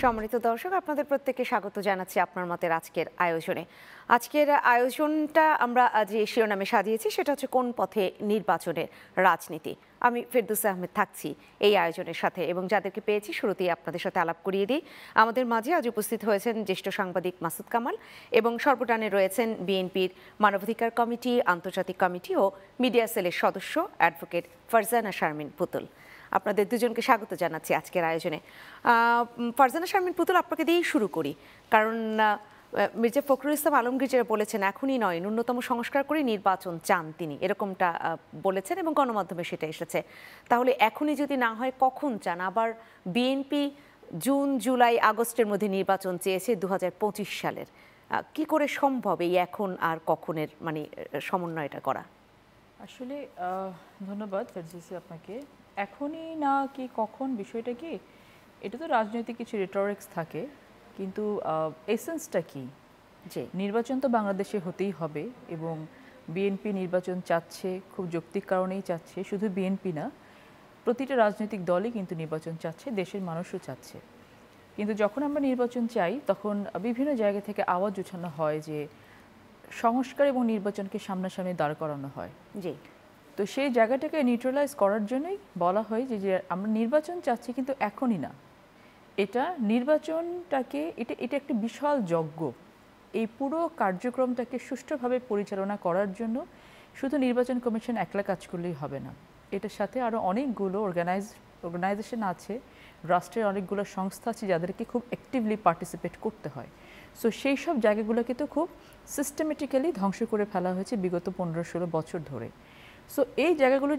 সম্মানিত দর্শক, আপনাদের প্রত্যেককে স্বাগত জানাচ্ছি আপনার মতের আজকের আয়োজনে। আজকের আয়োজনটা আমরা যে শিরোনামে সাজিয়েছি সেটা হচ্ছে কোন পথে নির্বাচনের রাজনীতি। আমি ফেরদৌসী আহমেদ থাকছি এই আয়োজনের সাথে এবং যাদেরকে পেয়েছি শুরুতেই আপনাদের সাথে আলাপ করিয়ে দিই। আমাদের মাঝে আজ উপস্থিত হয়েছেন জ্যেষ্ঠ সাংবাদিক মাসুদ কামাল এবং সর্বটানে রয়েছেন বিএনপির মানবাধিকার কমিটি, আন্তর্জাতিক কমিটি ও মিডিয়া সেলের সদস্য অ্যাডভোকেট ফারজানা শারমিন পুতুল। আপনাদের দুজনকে স্বাগত জানাচ্ছি আজকের আয়োজনে। ফারজানা শারমিন পুতুল, আপনাকে দিয়েই শুরু করি, কারণ মির্জা ফখরুল ইসলাম আলমগীর যেটা বলেছেন এখনই নয়, ন্যূনতম সংস্কার করে নির্বাচন চান তিনি, এরকমটা বলেছেন এবং গণমাধ্যমে সেটা এসেছে। তাহলে এখনই যদি না হয় কখন চান? আবার বিএনপি জুন, জুলাই, আগস্টের মধ্যে নির্বাচন চেয়েছে 2025 সালের। কি করে সম্ভব এই এখন আর কখনের সমন্বয়টা করা? আসলে ধন্যবাদ ফেরদৌসী আপনাকে। এখনই না কি কখন, বিষয়টা কি, এটা তো রাজনৈতিক কিছু রিটরিক্স থাকে, কিন্তু এসেন্সটা কি? যে নির্বাচন তো বাংলাদেশে হতেই হবে এবং বিএনপি নির্বাচন চাচ্ছে, খুব যৌক্তিক কারণেই চাচ্ছে। শুধু বিএনপি না, প্রতিটা রাজনৈতিক দলই কিন্তু নির্বাচন চাচ্ছে, দেশের মানুষও চাচ্ছে। কিন্তু যখন আমরা নির্বাচন চাই তখন বিভিন্ন জায়গা থেকে আওয়াজ উঠানো হয় যে সংস্কার এবং নির্বাচনকে সামনাসামনি দাঁড় করানো হয়। জি, তো সেই জায়গাটাকে নিউট্রালাইজ করার জন্যই বলা হয় যে আমরা নির্বাচন চাচ্ছি, কিন্তু এখনই না। এটা নির্বাচনটাকে এটা একটা বিশাল যজ্ঞ। এই পুরো কার্যক্রমটাকে সুষ্ঠুভাবে পরিচালনা করার জন্য শুধু নির্বাচন কমিশন একলা কাজ করলেই হবে না। এটার সাথে আরও অনেকগুলো অর্গানাইজেশন আছে, রাষ্ট্রের অনেকগুলো সংস্থা আছে যাদেরকে খুব অ্যাক্টিভলি পার্টিসিপেট করতে হয়। সো সেই সব জায়গাগুলোকে তো খুব সিস্টেমেটিক্যালি ধ্বংস করে ফেলা হয়েছে বিগত 15-16 বছর ধরে। সো এই জায়গাগুলো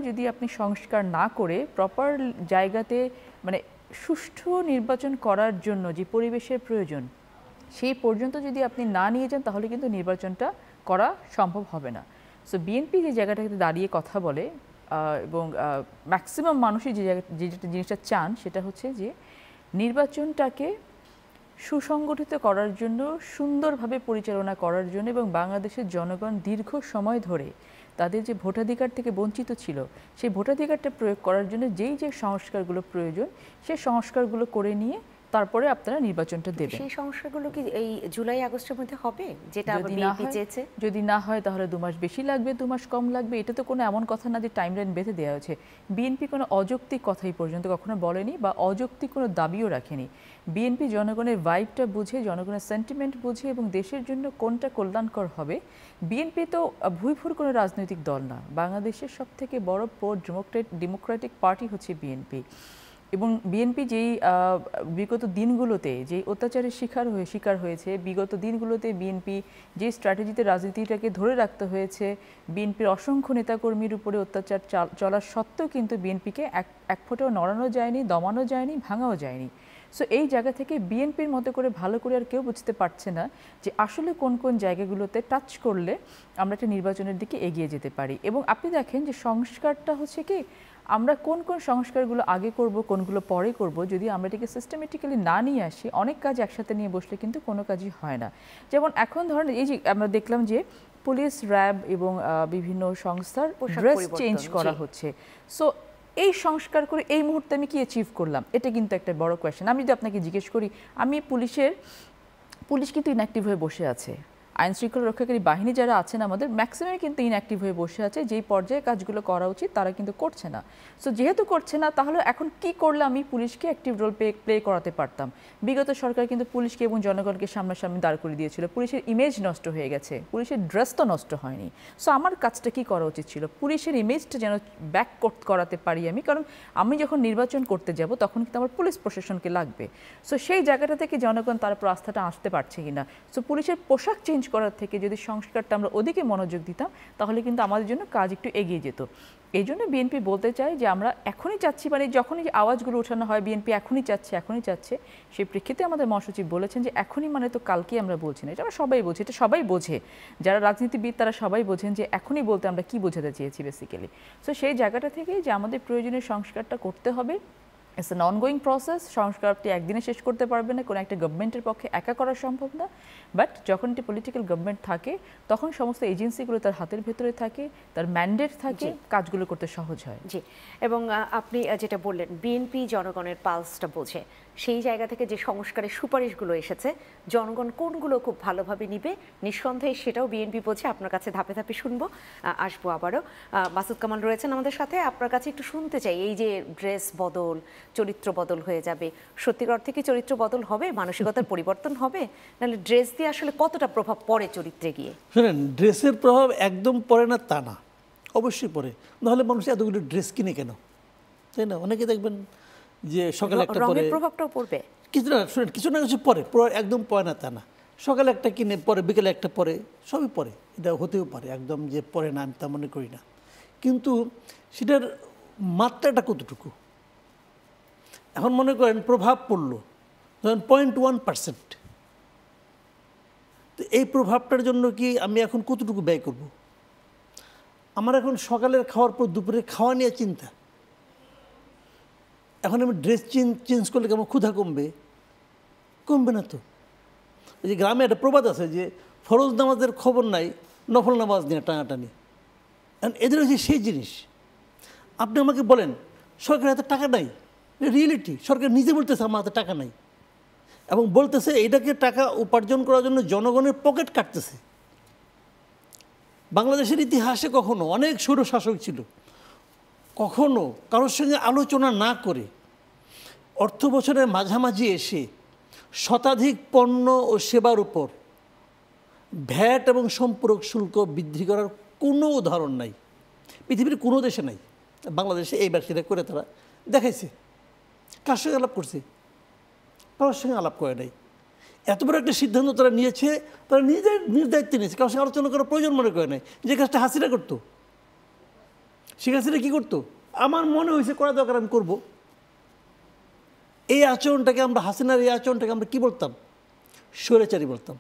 যদি আপনি সংস্কার না করে প্রপার জায়গাতে সুষ্ঠু নির্বাচন করার জন্য যে পরিবেশের প্রয়োজন সেই পর্যন্ত যদি আপনি না নিয়ে যান তাহলে কিন্তু নির্বাচনটা করা সম্ভব হবে না। সো বিএনপি যে জায়গাটাতে দাঁড়িয়ে কথা বলে এবং ম্যাক্সিমাম মানুষই যে জিনিসটা চান সেটা হচ্ছে যে নির্বাচনটাকে সুসংগঠিত করার জন্য, সুন্দরভাবে পরিচালনা করার জন্য এবং বাংলাদেশের জনগণ দীর্ঘ সময় ধরে তাদের যে ভোটাধিকার থেকে বঞ্চিত ছিল সেই ভোটাধিকারটা প্রয়োগ করার জন্য যেই যে সংস্কারগুলো প্রয়োজন সেই সংস্কারগুলো করে নিয়ে তারপরে আপনারা নির্বাচনটা দেবেন। সেই সংস্কারগুলো কি এই জুলাই আগস্টের মধ্যে হবে, যেটা বিএনপি চেয়েছে? যদি না হয় তাহলে 2 মাস বেশি লাগবে, 2 মাস কম লাগবে। এটা তো কোনো এমন কথা না যে টাইমলাইন বেঁধে দেওয়া হয়েছে। বিএনপি কোনো অযৌক্তিক কথাই পর্যন্ত কখনো বলেনি বা অযৌক্তিক কোনো দাবিও রাখেনি। বিএনপি জনগণের ভাইবটা বুঝে, জনগণের সেন্টিমেন্ট বুঝে এবং দেশের জন্য কোনটা কল্যাণকর হবে। বিএনপি তো ভুইফুর কোনো রাজনৈতিক দল না। বাংলাদেশের সবথেকে বড় ডেমোক্রেটিক পার্টি হচ্ছে বিএনপি। এবং বিএনপি যেই বিগত দিনগুলোতে যেই অত্যাচারের শিকার হয়েছে, বিগত দিনগুলোতে বিএনপি যে স্ট্র্যাটেজিতে রাজনীতিটাকে ধরে রাখতে হয়েছে, বিএনপির অসংখ্য নেতাকর্মীর উপরে অত্যাচার চলার সত্ত্বেও কিন্তু বিএনপিকে এক ফোঁটাও নড়ানো যায়নি, দমানো যায়নি, ভাঙাও যায়নি। সো এই জায়গা থেকে বিএনপির মতো করে ভালো করে আর কেউ বুঝতে পারছে না যে আসলে কোন কোন জায়গাগুলোতে টাচ করলে আমরা একটা নির্বাচনের দিকে এগিয়ে যেতে পারি। এবং আপনি দেখেন যে সংস্কারটা হচ্ছে কি, আমরা কোন কোন সংস্কারগুলো আগে করব, কোনগুলো পরে করব, যদি আমরা এটাকে সিস্টেমেটিক্যালি না নিয়ে আসি, অনেক কাজ একসাথে নিয়ে বসলে কিন্তু কোনো কাজই হয় না। যেমন এখন ধরেন এই যে আমরা দেখলাম যে পুলিশ, র্যাব এবং বিভিন্ন সংস্থার ড্রেস চেঞ্জ করা হচ্ছে। সো এই সংস্কার করে এই মুহূর্তে আমি কি অ্যাচিভ করলাম, এটা কিন্তু একটা বড় কোয়েশ্চেন। আমি যদি আপনাকে জিজ্ঞেস করি, পুলিশ কিন্তু ইনঅ্যাক্টিভ হয়ে বসে আছে। আইন শৃঙ্খলা রক্ষাকারী বাহিনী যারা আছেন আমাদের ম্যাক্সিমাম কিন্তু ইনঅ্যাক্টিভ হয়ে বসে আছে। যেই পর্যায়ে কাজগুলো করা উচিত তারা কিন্তু করছে না। সো যেহেতু করছে না, তাহলে এখন কি করলে আমি পুলিশকে অ্যাক্টিভ রোল প্লে করাতে পারতাম? বিগত সরকার কিন্তু পুলিশকে এবং জনগণকে সামনাসামনি দাঁড় করে দিয়েছিল। পুলিশের ইমেজ নষ্ট হয়ে গেছে, পুলিশের ড্রেস তো নষ্ট হয়নি। সো আমার কাজটা কি করা উচিত ছিল? পুলিশের ইমেজটা যেন ব্যাক করাতে পারি আমি, কারণ আমি যখন নির্বাচন করতে যাব তখন কিন্তু আমার পুলিশ প্রশাসনকে লাগবে। সো সেই জায়গাটা থেকে জনগণ তার উপর আস্থাটা আসতে পারছে কিনা। সো পুলিশের পোশাক চেঞ্জ করার থেকে যদি সংস্কারটা আমরা ওদিকে মনোযোগ দিতাম তাহলে কিন্তু আমাদের জন্য কাজ একটু এগিয়ে যেত। এই জন্য বিএনপি বলতে চাই যে আমরা এখনই চাচ্ছি, যখনই আওয়াজগুলো ওঠানো হয় বিএনপি এখনই চাচ্ছে, সেই প্রেক্ষিতে আমাদের মহাসচিব বলেছেন যে এখনই তো কালকেই আমরা বলছি না। এটা আমরা সবাই বলছি, এটা সবাই বোঝে, যারা রাজনীতিবিদ তারা সবাই বোঝেন যে এখনই বলতে আমরা কি বোঝাতে চেয়েছি বেসিক্যালি। সো সেই জায়গাটা থেকেই যে আমাদের প্রয়োজনীয় সংস্কারটা করতে হবে। It's an ongoing process. সংস্কার আপনি একদিনে শেষ করতে পারবেন না, কোনো একটা গভর্নমেন্টের পক্ষে একা করা সম্ভব না। বাট যখন একটি পলিটিক্যাল গভর্নমেন্ট থাকে তখন সমস্ত এজেন্সিগুলো তার হাতের ভেতরে থাকে, তার ম্যান্ডেট থাকে, কাজগুলো করতে সহজ হয়। জি, এবং আপনি যেটা বললেন বিএনপি জনগণের পালসটা বোঝে, সেই জায়গা থেকে যে সংস্কারের সুপারিশগুলো এসেছে জনগণ কোনগুলো খুব ভালোভাবে নিবে নিঃসন্দেহে সেটাও বিএনপি বোঝে। আপনার কাছে ধাপে ধাপে শুনবো, আসবো আবারও। মাসুদ কামাল রয়েছেন আমাদের সাথে, আপনার কাছে একটু শুনতে চাই, এই যে ড্রেস বদল, চরিত্র বদল হয়ে যাবে, সত্যিকার অর্থে কি চরিত্র বদল হবে, মানসিকতার পরিবর্তন হবে, নাহলে ড্রেস দিয়ে আসলে কতটা প্রভাব পড়ে চরিত্রে গিয়ে? শুনেন, ড্রেসের প্রভাব একদম পড়ে না তা না, অবশ্যই পড়ে, নাহলে মানুষ এতগুলো ড্রেস কিনে কেন, তাই না? অনেকে দেখবেন যে সকালে একটা পরে, রঙের প্রভাবটাও পড়বে কিছু না, শুনেন, কিছু না কিছু পরে, পুরো একদম পড়ে না তা না। সকালে একটা কিনে পরে, বিকেলে একটা পরে, সবই পরে, এটা হতেও পারে, একদম যে পরে না আমি তা মনে করি না। কিন্তু সেটার মাত্রাটা কতটুকু? এখন মনে করেন প্রভাব পড়লো ধরেন 0.1%, তো এই প্রভাবটার জন্য কি আমি এখন কতটুকু ব্যয় করব? আমার এখন সকালের খাওয়ার পর দুপুরে খাওয়া নিয়ে চিন্তা। এখন আমি ড্রেস চেঞ্জ করলে কেমন ক্ষুধা কমবে? কমবে না তো। এই যে গ্রামে একটা প্রবাদ আছে যে ফরজ নামাজের খবর নাই, নফল নামাজ নিয়ে টানাটানি। এখন এদের হচ্ছে সেই জিনিস। আপনি আমাকে বলেন সরকারের হাতে টাকা নাই, রিয়েলিটি। সরকার নিজে বলতেছে আমার হাতে টাকা নাই, এবং বলতেছে এটাকে টাকা উপার্জন করার জন্য জনগণের পকেট কাটতেছে। বাংলাদেশের ইতিহাসে কখনো অনেক স্বৈরশাসক ছিল, কখনো কারোর সঙ্গে আলোচনা না করে অর্থ বছরের মাঝামাঝি এসে শতাধিক পণ্য ও সেবার উপর ভ্যাট এবং সম্পূরক শুল্ক বৃদ্ধি করার কোনো উদাহরণ নাই, পৃথিবীর কোনো দেশে নাই। বাংলাদেশে এইবার সেটা করে তারা দেখাইছে। কার সঙ্গে আলাপ করছে? কারোর সঙ্গে আলাপ করে নাই। এত বড় একটা সিদ্ধান্ত তারা নিয়েছে, তারা নিজের নিজ দায়িত্বে নিয়েছে, কারোর সঙ্গে আলোচনা করার প্রয়োজন মনে করে নাই। যে কাজটা হাসিনা করতো, শেখ হাসিনা কী করতো? আমার মনে হয়েছে করা দরকার, আমি করবো। এই আচরণটাকে আমরা, হাসিনার এই আচরণটাকে আমরা কী বলতাম? স্বৈরাচারী বলতাম।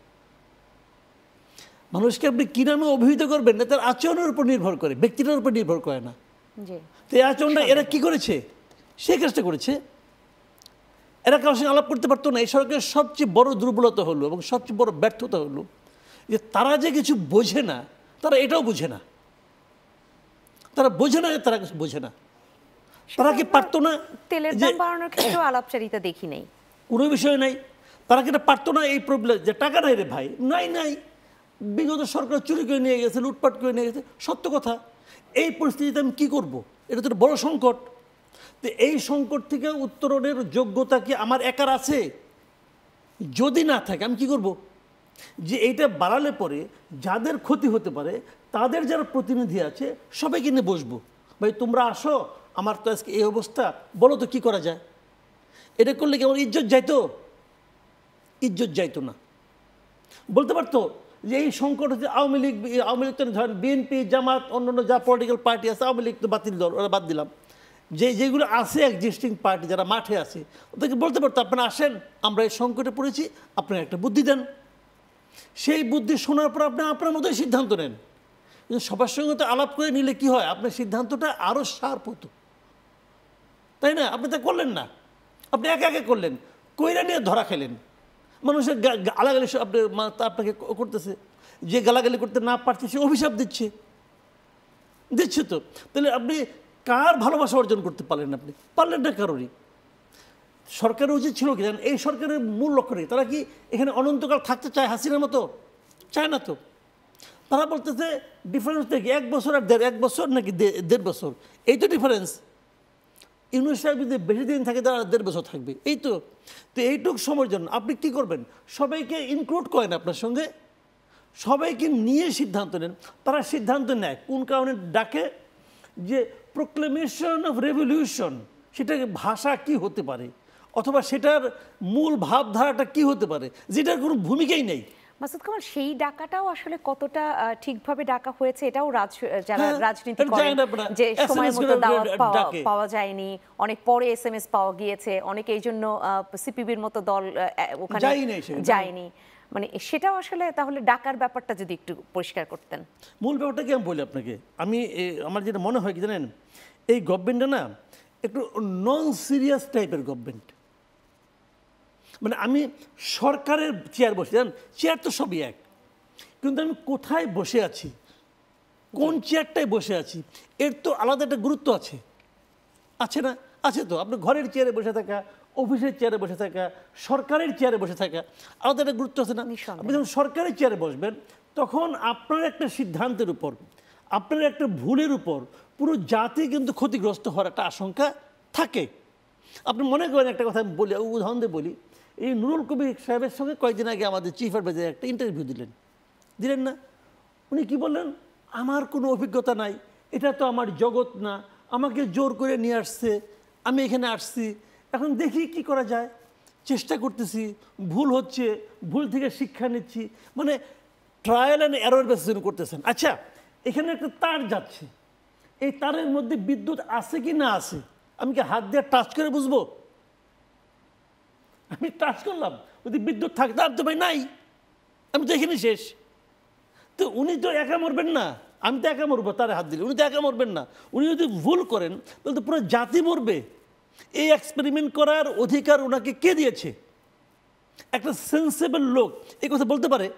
মানুষকে আপনি কী নামে অভিহিত করবেন না তার আচরণের উপর নির্ভর করে, ব্যক্তিটার উপর নির্ভর করে না। তো এই আচরণটা এরা কী করেছে? সেই কাজটা করেছে। এরা কারোর সঙ্গে আলাপ করতে পারতো না। এই সরকারের সবচেয়ে বড় দুর্বলতা হলো এবং সবচেয়ে বড় ব্যর্থতা হলো যে তারা যে কিছু বোঝে না, তারা এটাও বোঝে না। তারা বোঝে না, তারা কিছু বোঝে না। তারা কি পারতো না? তেলের দাম বাড়ানোর ক্ষেত্রেও আলাপচারিতা দেখি নাই, কোনো বিষয় নাই। তারা কি এটা পারতো না? এই প্রবলেম যে টাকা নাই রে ভাই, নাই, বিগত সরকার চুরি করে নিয়ে গেছে, লুটপাট করে নিয়ে গেছে, সত্য কথা। এই পরিস্থিতিতে আমি কী করব? এটা তো বড় সংকট। তো এই সংকট থেকে উত্তরণের যোগ্যতা কি আমার একার আছে? যদি না থাকে আমি কি করব? যে এইটা বাড়ালে পরে যাদের ক্ষতি হতে পারে, তাদের যারা প্রতিনিধি আছে সবাইকে নিয়ে বসবো, ভাই তোমরা আসো, আমার তো আজকে এই অবস্থা, বলো তো কী করা যায়। এটা করলে কি আমার ইজ্জত যাইতো? ইজ্জত যাইতো না। বলতে পারতো যে এই সংকট হচ্ছে আওয়ামী লীগ তো ধরেন বিএনপি, জামাত, অন্যান্য যা পলিটিক্যাল পার্টি আছে, আওয়ামী লীগ তো বাতিল দল, ওরা বাদ দিলাম। যেগুলো আছে এক্সিস্টিং পার্টি যারা মাঠে আছে, ওদেরকে বলতে পারতো আপনারা আসেন, আমরা এই সংকটে পড়েছি, আপনারা একটা বুদ্ধি দেন। সেই বুদ্ধি শোনার পর আপনি আপনার মতোই সিদ্ধান্ত নেন। কিন্তু সবার সঙ্গে তো আলাপ করে নিলে কি হয়, আপনার সিদ্ধান্তটা আরও শার্প হতো, তাই না? আপনি তা করলেন না, আপনি একে একে করলেন, কইরা নিয়ে ধরা খেলেন। মানুষের গালাগালি আপনাকে করতেছে, যে গালাগালি করতে না পারছে সে অভিশাপ দিচ্ছে তো। তাহলে আপনি কার ভালোবাসা অর্জন করতে পারলেন? আপনি পারলেন না কারোরই। সরকারের উচিত ছিল কি জানেন, এই সরকারের মূল লক্ষ্য নেই। তারা কি এখানে অনন্তকাল থাকতে চায় হাসিনার মতো? চায় না তো। তারা বলতেছে ডিফারেন্স দেখি 1 বছর আর 1.5 বছর নাকি 1.5 বছর, এই তো ডিফারেন্স। ইউনুস সাহেব যদি বেশি দিন থাকে তারা 1.5 বছর থাকবে, এই তো। তো এইটুক সময়ের জন্য আপনি কি করবেন? সবাইকে ইনক্লুড করেন আপনার সঙ্গে, সবাইকে নিয়ে সিদ্ধান্ত নেন। তারা সিদ্ধান্ত নেয় কোন কারণে ডাকে, যে প্রোক্লেমেশন অফ রেভলিউশন, সেটাকে ভাষা কি হতে পারে, অথবা সেটার মূল ভাবধারাটা কি হতে পারে, যেটার কোনো ভূমিকাই নেই। মাসুদ কামাল, সেই ডাকাটাও আসলে কতটা ঠিকভাবে ডাকা হয়েছে এটাও যারা রাজনীতি করেন, যে সময় মতো দাওয়াত পাওয়া যায়নি, অনেক পরে SMS পাওয়া গিয়েছে, অনেকে এই জন্য সিপিবির মতো দল ওখানে যায়নি, মানে সেটাও আসলে তাহলে ডাকার ব্যাপারটা যদি একটু পরিষ্কার করতেন। মূল ব্যাপারটা কি আমি বলি আপনাকে, আমার যেটা মনে হয় কি জানেন, এই গভর্নমেন্টটা না একটু নন সিরিয়াস টাইপের গভর্নমেন্ট। মানে আমি সরকারের চেয়ার বসে, জানেন চেয়ার তো সবই এক, কিন্তু আমি কোথায় বসে আছি, কোন চেয়ারটায় বসে আছি, এর তো আলাদা একটা গুরুত্ব আছে, আছে না? আছে তো। আপনি ঘরের চেয়ারে বসে থাকা অফিসের চেয়ারে বসে থাকা, সরকারের চেয়ারে বসে থাকা, আলাদা একটা গুরুত্ব আছে না? আপনি যখন সরকারের চেয়ারে বসবেন তখন আপনার একটা সিদ্ধান্তের উপর, আপনার একটা ভুলের উপর পুরো জাতি কিন্তু ক্ষতিগ্রস্ত হওয়ার একটা আশঙ্কা থাকে। আপনি মনে করেন একটা কথা আমি বলি, উদাহরণ দিয়ে বলি, এই নুরুল কবির সাহেবের সঙ্গে কয়েকদিন আগে আমাদের চিফ অ্যাডভাইজার একটা ইন্টারভিউ দিলেন না? উনি কি বললেন? আমার কোনো অভিজ্ঞতা নাই, এটা তো আমার জগৎ না, আমাকে জোর করে নিয়ে আসছে, আমি এখানে আসছি, এখন দেখি কি করা যায়, চেষ্টা করতেছি, ভুল হচ্ছে, ভুল থেকে শিক্ষা নিচ্ছি, মানে ট্রায়াল অ্যান্ড এরর বেসিস করতেছেন। আচ্ছা, এখানে একটা তার যাচ্ছে, এই তারের মধ্যে বিদ্যুৎ আছে কি না আছে আমি কি হাত দিয়ে টাচ করে বুঝবো? আমি টাচ করলাম, যদি বিদ্যুৎ থাকতে আর তো ভাই নাই, আমি তো এখানে শেষ। তো উনি তো একা মরবেন না, আমি তো একা মরবো তার হাত দিলে, উনি তো একা মরবেন না। উনি যদি ভুল করেন তাহলে তো পুরো জাতি মরবে। এই এক্সপেরিমেন্ট করার অধিকার ওনাকে কে দিয়েছে? একটা সেন্সেবল লোক এই কথা বলতে পারে?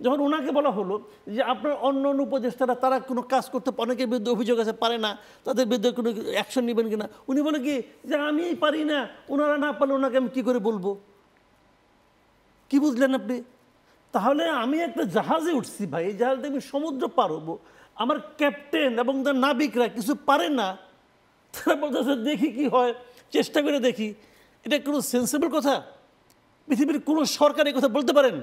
যখন ওনাকে বলা হলো যে আপনার অন্য উপদেষ্টারা তারা কোনো কাজ করতে, অনেকের বিরুদ্ধে অভিযোগ আছে পারে না, তাদের বিরুদ্ধে কোনো অ্যাকশন নেবেন কিনা, উনি বলে কি যে আমি পারি না, ওনারা না পারলে ওনাকে আমি কী করে বলবো? কি বুঝলেন আপনি? তাহলে আমি একটা জাহাজে উঠছি ভাই, এই জাহাজে আমি সমুদ্র পার হবো, আমার ক্যাপ্টেন এবং তার নাবিকরা কিছু পারে না, তারা বলতেছে দেখি কি হয়, চেষ্টা করে দেখি। এটা কোনো সেন্সেবল কথা? পৃথিবীর কোনো সরকার এই কথা বলতে পারেন?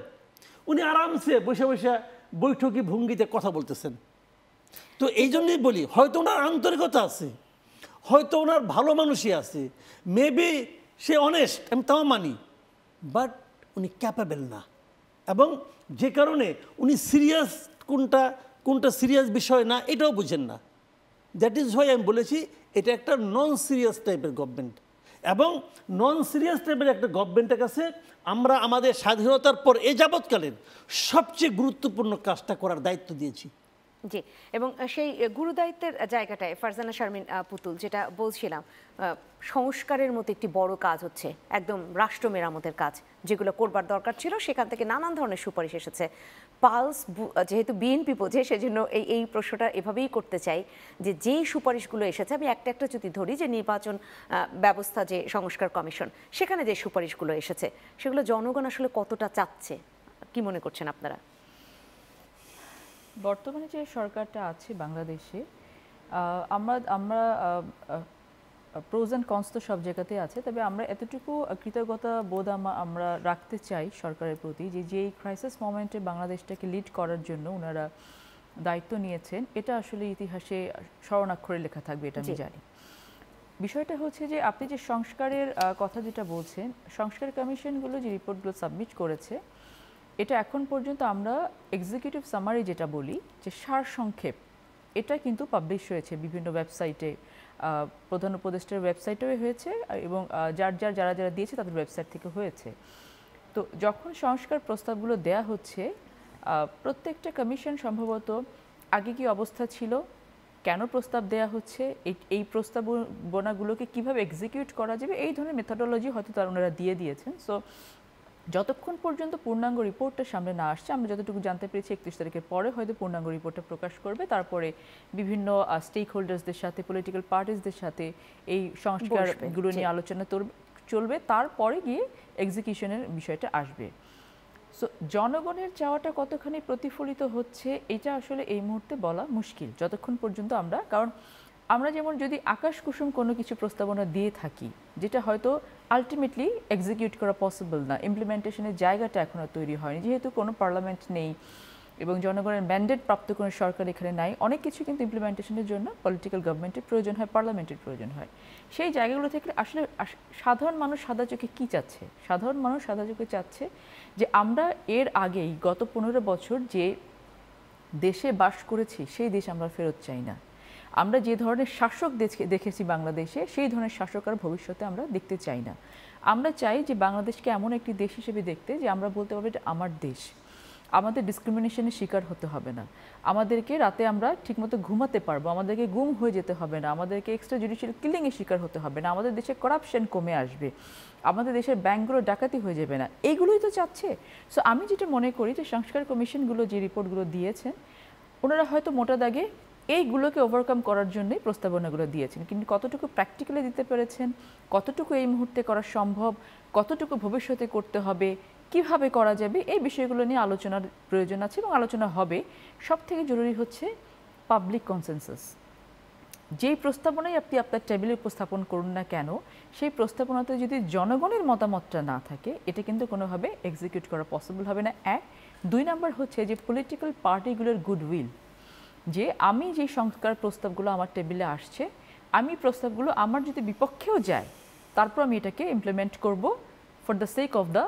উনি আরামসে বসে বসে বৈঠকি ভঙ্গিতে কথা বলতেছেন। তো এই জন্যই বলি, হয়তো ওনার আন্তরিকতা আছে, হয়তো ওনার ভালো মানুষই আছে, মেবি সে অনেস্ট, আমি তাও মানি, বাট উনি ক্যাপেবল না। এবং যে কারণে উনি সিরিয়াস কোনটা সিরিয়াস বিষয় না এটাও বুঝেন না। দ্যাট ইজ হোয়াই আমি বলেছি এটা একটা নন সিরিয়াস টাইপের গভর্নমেন্ট, এবং নন সিরিয়াস টাইপের একটা গভর্নমেন্টের কাছে আমরা আমাদের স্বাধীনতার পর এ যাবৎকালের সবচেয়ে গুরুত্বপূর্ণ কাজটা করার দায়িত্ব দিয়েছি। জি, এবং সেই গুরুদায়িত্বের জায়গাটায় ফারজানা শারমিন পুতুল যেটা বলছিলাম, সংস্কারের মতো একটি বড় কাজ হচ্ছে একদম রাষ্ট্র মেরামতের কাজ, যেগুলো করবার দরকার ছিল, সেখান থেকে নানান ধরনের সুপারিশ এসেছে। পালস যেহেতু বিএনপি বোঝে, সেজন্য এই প্রশ্নটা এভাবেই করতে চাই যে যেই সুপারিশগুলো এসেছে, আমি একটা একটা যদি ধরি, যে নির্বাচন ব্যবস্থা, যে সংস্কার কমিশন, সেখানে যে সুপারিশগুলো এসেছে সেগুলো জনগণ আসলে কতটা চাচ্ছে, কি মনে করছেন আপনারা? বর্তমানে যে সরকারটা আছে বাংলাদেশে, আমরা প্রোজ অ্যান্ড কনস তো সব জায়গাতেই আছে, তবে আমরা এতটুকু কৃতজ্ঞতা বোধ আমরা রাখতে চাই সরকারের প্রতি, যে যেই ক্রাইসিস মোমেন্টে বাংলাদেশটাকে লিড করার জন্য ওনারা দায়িত্ব নিয়েছেন, এটা আসলে ইতিহাসে স্মরণাক্ষরে লেখা থাকবে, এটা আমি জানি। বিষয়টা হচ্ছে যে আপনি যে সংস্কারের কথা যেটা বলছেন, সংস্কার কমিশনগুলো যে রিপোর্টগুলো সাবমিট করেছে, এটা এখন পর্যন্ত আমরা এক্সিকিউটিভ সামারি যেটা বলি, যে সারসংক্ষেপ, এটা কিন্তু পাবলিশ হয়েছে বিভিন্ন ওয়েবসাইটে, প্রধান উপদেষ্টার ওয়েবসাইটেও হয়েছে, এবং যারা দিয়েছে তাদের ওয়েবসাইট থেকে হয়েছে। তো যখন সংস্কার প্রস্তাবগুলো দেয়া হচ্ছে, প্রত্যেকটা কমিশন সম্ভবত আগে কি অবস্থা ছিল, কেন প্রস্তাব দেয়া হচ্ছে, এই প্রস্তাবনাগুলোকে কিভাবে এক্সিকিউট করা যাবে, এই ধরনের মেথডোলজি হয়তো ওনারা দিয়ে দিয়েছেন। সো যতক্ষণ পর্যন্ত পূর্ণাঙ্গ রিপোর্টটা সামনে না আসছে, আমরা যতটুকু জানতে পেরেছি 31 তারিখের পরে হয়তো পূর্ণাঙ্গ রিপোর্টটা প্রকাশ করবে, তারপরে বিভিন্ন স্টেক হোল্ডার্সদের সাথে, পলিটিক্যাল পার্টিসদের সাথে এই সংস্কারগুলো নিয়ে আলোচনা চলবে, তারপরে গিয়ে এক্সিকিউশনের বিষয়টা আসবে। সো জনগণের চাওয়াটা কতখানি প্রতিফলিত হচ্ছে এটা আসলে এই মুহূর্তে বলা মুশকিল, যতক্ষণ পর্যন্ত কারণ আমরা যেমন যদি আকাশ কুসুম কোনো কিছু প্রস্তাবনা দিয়ে থাকি, যেটা হয়তো আলটিমেটলি এক্সিকিউট করা পসিবল না, ইমপ্লিমেন্টেশনের জায়গাটা এখনও তৈরি হয়নি, যেহেতু কোনো পার্লামেন্ট নেই এবং জনগণের ম্যান্ডেট প্রাপ্ত কোনো সরকার এখানে নাই, অনেক কিছু কিন্তু ইমপ্লিমেন্টেশনের জন্য পলিটিক্যাল গভর্নমেন্টের প্রয়োজন হয়, পার্লামেন্টের প্রয়োজন হয়। সেই জায়গাগুলো থেকে আসলে সাধারণ মানুষ সাদা চোখে কী চাচ্ছে? সাধারণ মানুষ সাদা চোখে চাচ্ছে যে আমরা এর আগেই গত 15 বছর যে দেশে বাস করেছি, সেই দেশ আমরা ফেরত চাই না। আমরা যে ধরনের শাসক দেখেছি বাংলাদেশে, সেই ধরনের শাসক আর ভবিষ্যতে আমরা দেখতে চাই না। আমরা চাই যে বাংলাদেশকে এমন একটি দেশ হিসেবে দেখতে, যে আমরা বলতে পারবো এটা আমার দেশ, আমাদের ডিসক্রিমিনেশনের শিকার হতে হবে না, আমাদেরকে রাতে আমরা ঠিকমতো ঘুমাতে পারবো, আমাদেরকে গুম হয়ে যেতে হবে না, আমাদেরকে এক্সট্রা জুডিশিয়াল কিলিংয়ের শিকার হতে হবে না, আমাদের দেশে করাপশন কমে আসবে, আমাদের দেশের ব্যাংকগুলো ডাকাতি হয়ে যাবে না, এইগুলোই তো চাচ্ছে। সো আমি যেটা মনে করি যে সংস্কার কমিশনগুলো যে রিপোর্টগুলো দিয়েছেন, ওনারা হয়তো মোটা দাগে এইগুলোকে ওভারকাম করার জন্যই প্রস্তাবনাগুলো দিয়েছেন, কিন্তু কতটুকু প্র্যাকটিক্যালি দিতে পেরেছেন, কতটুকু এই মুহূর্তে করা সম্ভব, কতটুকু ভবিষ্যতে করতে হবে, কিভাবে করা যাবে, এই বিষয়গুলো নিয়ে আলোচনার প্রয়োজন আছে এবং আলোচনা হবে। সব থেকে জরুরি হচ্ছে পাবলিক কনসেনসাস। যেই প্রস্তাবনাই আপনি আপনার টেবিলে উপস্থাপন করুন না কেন, সেই প্রস্তাবনাতে যদি জনগণের মতামতটা না থাকে, এটা কিন্তু কোনোভাবে এক্সিকিউট করা পসিবল হবে না। এক, 2 নাম্বার হচ্ছে যে পলিটিক্যাল পার্টিগুলোর গুডউইল, যে আমি যে সংস্কার প্রস্তাবগুলো আমার টেবিলে আসছে, আমি প্রস্তাবগুলো আমার যদি বিপক্ষেও যায়, তারপর আমি এটাকে ইমপ্লিমেন্ট করব for the sake of the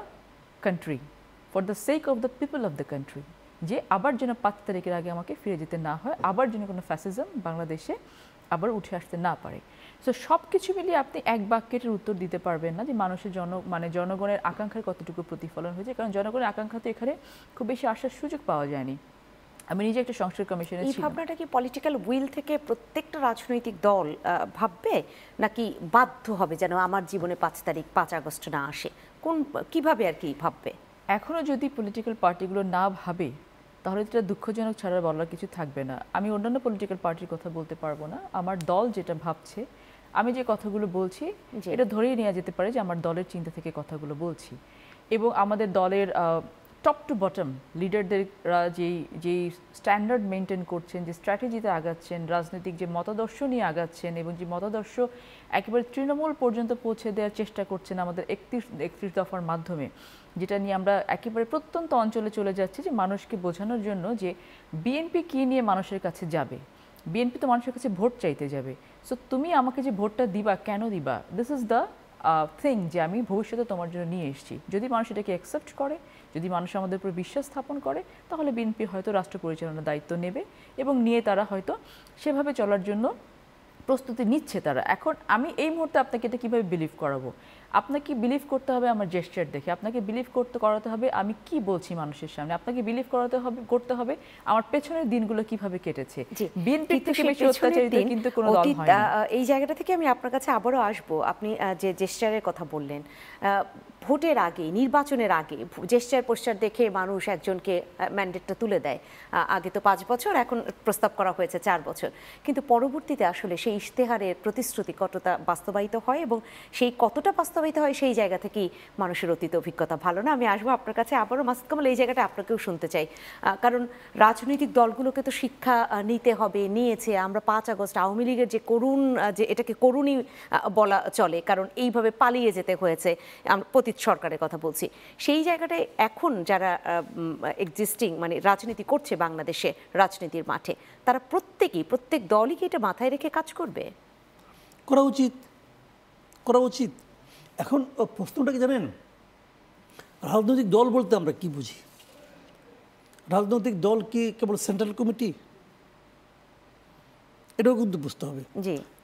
country, for the sake of the people of the country, যে আবার যেন 5 তারিখের আগে আমাকে ফিরে যেতে না হয়, আবার যেন কোনো ফ্যাসিজম বাংলাদেশে আবার উঠে আসতে না পারে। সো সব কিছু মিলিয়ে আপনি এক বাক্যের উত্তর দিতে পারবেন না যে মানুষের জনগণের আকাঙ্ক্ষার কতটুকু প্রতিফলন হয়েছে, কারণ জনগণের আকাঙ্ক্ষা তো এখানে খুব বেশি আসার সুযোগ পাওয়া যায়নি। আমি নিজে একটা সংস্কার কমিশনে এই ছিলাম। ভাবনাটা কি পলিটিক্যাল উইল থেকে প্রত্যেকটা রাজনৈতিক দল ভাববে, নাকি বাধ্য হবে যেন আমার জীবনে 5 আগস্ট না আসে? কিভাবে আর কি ভাববে? এখনও যদি পলিটিক্যাল পার্টিগুলো না ভাবে, তাহলে এটা দুঃখজনক ছাড়া বলার কিছু থাকবে না। আমি অন্যান্য পলিটিক্যাল পার্টির কথা বলতে পারবো না। আমার দল যেটা ভাবছে, আমি যে কথাগুলো বলছি, এটা ধরেই নেওয়া যেতে পারে যে আমার দলের চিন্তা থেকে কথাগুলো বলছি। এবং আমাদের দলের টপ টু বটম লিডারদেররা যেই স্ট্যান্ডার্ড মেনটেন করছেন, যে স্ট্র্যাটেজিতে আগাচ্ছেন, রাজনৈতিক যে মতাদর্শ নিয়ে আগাচ্ছেন, এবং যে মতাদর্শ একেবারে তৃণমূল পর্যন্ত পৌঁছে দেওয়ার চেষ্টা করছেন আমাদের 31 দফার মাধ্যমে, যেটা নিয়ে আমরা একেবারে প্রত্যন্ত অঞ্চলে চলে যাচ্ছি, যে মানুষকে বোঝানোর জন্য যে বিএনপি কী নিয়ে মানুষের কাছে যাবে। বিএনপি তো মানুষের কাছে ভোট চাইতে যাবে। সো তুমি আমাকে যে ভোটটা দিবা, কেন দিবা, দিস ইজ দ্য থিং, যে আমি ভবিষ্যতে তোমার জন্য নিয়ে এসেছি। যদি মানুষ এটাকে অ্যাকসেপ্ট করে, যদি মানুষ আমাদের উপর বিশ্বাস স্থাপন করে, তাহলে বিএনপি হয়তো রাষ্ট্র পরিচালনার দায়িত্ব নেবে এবং নিয়ে তারা হয়তো সেভাবে চলার জন্য প্রস্তুতি নিচ্ছে তারা। এখন আমি এই মুহূর্তে আপনাকে এটা কীভাবে বিলিভ করাবো? আপনাকে বিলিভ করতে হবে আমার জেস্চার দেখে, আপনাকে বিলিভ করাতে হবে আমি কি বলছি মানুষের সামনে, আপনাকে বিলিভ করতে হবে আমার পেছনের দিনগুলো কিভাবে কেটেছে। বিএনপি থেকে বেশি অত্যাচারিত কিন্তু কোনো দল হয় না। এই জায়গাটা থেকে আমি আপনার কাছে আবারও আসবো। আপনি যে জেস্চারের কথা বললেন, ভোটের আগে, নির্বাচনের আগে জেস্চার পোস্টার দেখে মানুষ একজনকে ম্যান্ডেটটা তুলে দেয়। আগে তো 5 বছর, এখন প্রস্তাব করা হয়েছে 4 বছর, কিন্তু পরবর্তীতে আসলে সেই ইশতেহারের প্রতিশ্রুতি কতটা বাস্তবায়িত হয় এবং সেই কতটা বাস্তবায়িত হয়, সেই জায়গা থেকেই মানুষের অতীত অভিজ্ঞতা ভালো না। আমি আসবো আপনার কাছে আবারও। মাসুদ কামাল, এই জায়গাটা আপনাকেও শুনতে চাই, কারণ রাজনৈতিক দলগুলোকে তো শিক্ষা নিতে হবে, নিয়েছে। আমরা 5 আগস্ট আওয়ামী লীগের যে করুণ, যে এটাকে করুণই বলা চলে, কারণ এইভাবে পালিয়ে যেতে হয়েছে, পতিত সরকারের কথা বলছি। সেই জায়গাটায় এখন যারা এক্সিস্টিং রাজনীতি করছে বাংলাদেশে, রাজনীতির মাঠে, তারা প্রত্যেক দলই কি এটা মাথায় রেখে কাজ করবে? করা উচিত। এখন প্রশ্নটা কি জানেন, রাজনৈতিক দল বলতে আমরা কি বুঝি? রাজনৈতিক দল কি কেবল সেন্ট্রাল কমিটি? এটাও কিন্তু বুঝতে হবে।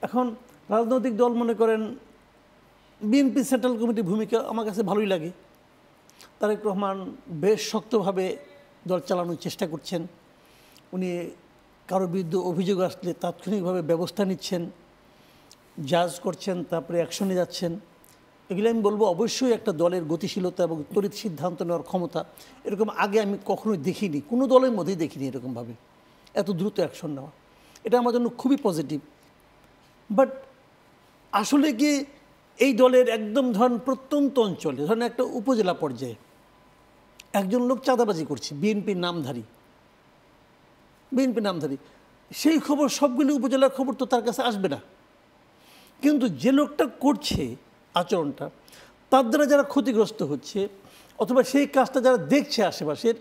এখন রাজনৈতিক দল মনে করেন বিএনপি সেন্ট্রাল কমিটির ভূমিকা আমার কাছে ভালোই লাগে। তারেক রহমান বেশ শক্তভাবে দল চালানোর চেষ্টা করছেন। উনি কারো বিরুদ্ধে অভিযোগ আসলে তাৎক্ষণিকভাবে ব্যবস্থা নিচ্ছেন, জাজ করছেন, তারপরে অ্যাকশনে যাচ্ছেন। এগুলো আমি বলবো অবশ্যই একটা দলের গতিশীলতা এবং তড়িৎ সিদ্ধান্ত নেওয়ার ক্ষমতা, এরকম আগে আমি কখনোই দেখিনি, কোনো দলের মধ্যেই দেখিনি এরকমভাবে এত দ্রুত অ্যাকশন নেওয়া। এটা আমার জন্য খুবই পজিটিভ। বাট আসলে কি এই দলের একদম ধরেন প্রত্যন্ত অঞ্চলে, ধরেন একটা উপজেলা পর্যায়ে একজন লোক চাঁদাবাজি করছে, বিএনপির নামধারী, সেই খবর সবগুলি উপজেলার খবর তো তার কাছে আসবে না। কিন্তু যে লোকটা করছে আচরণটা, তার দ্বারা যারা ক্ষতিগ্রস্ত হচ্ছে অথবা সেই কাজটা যারা দেখছে আশেপাশের,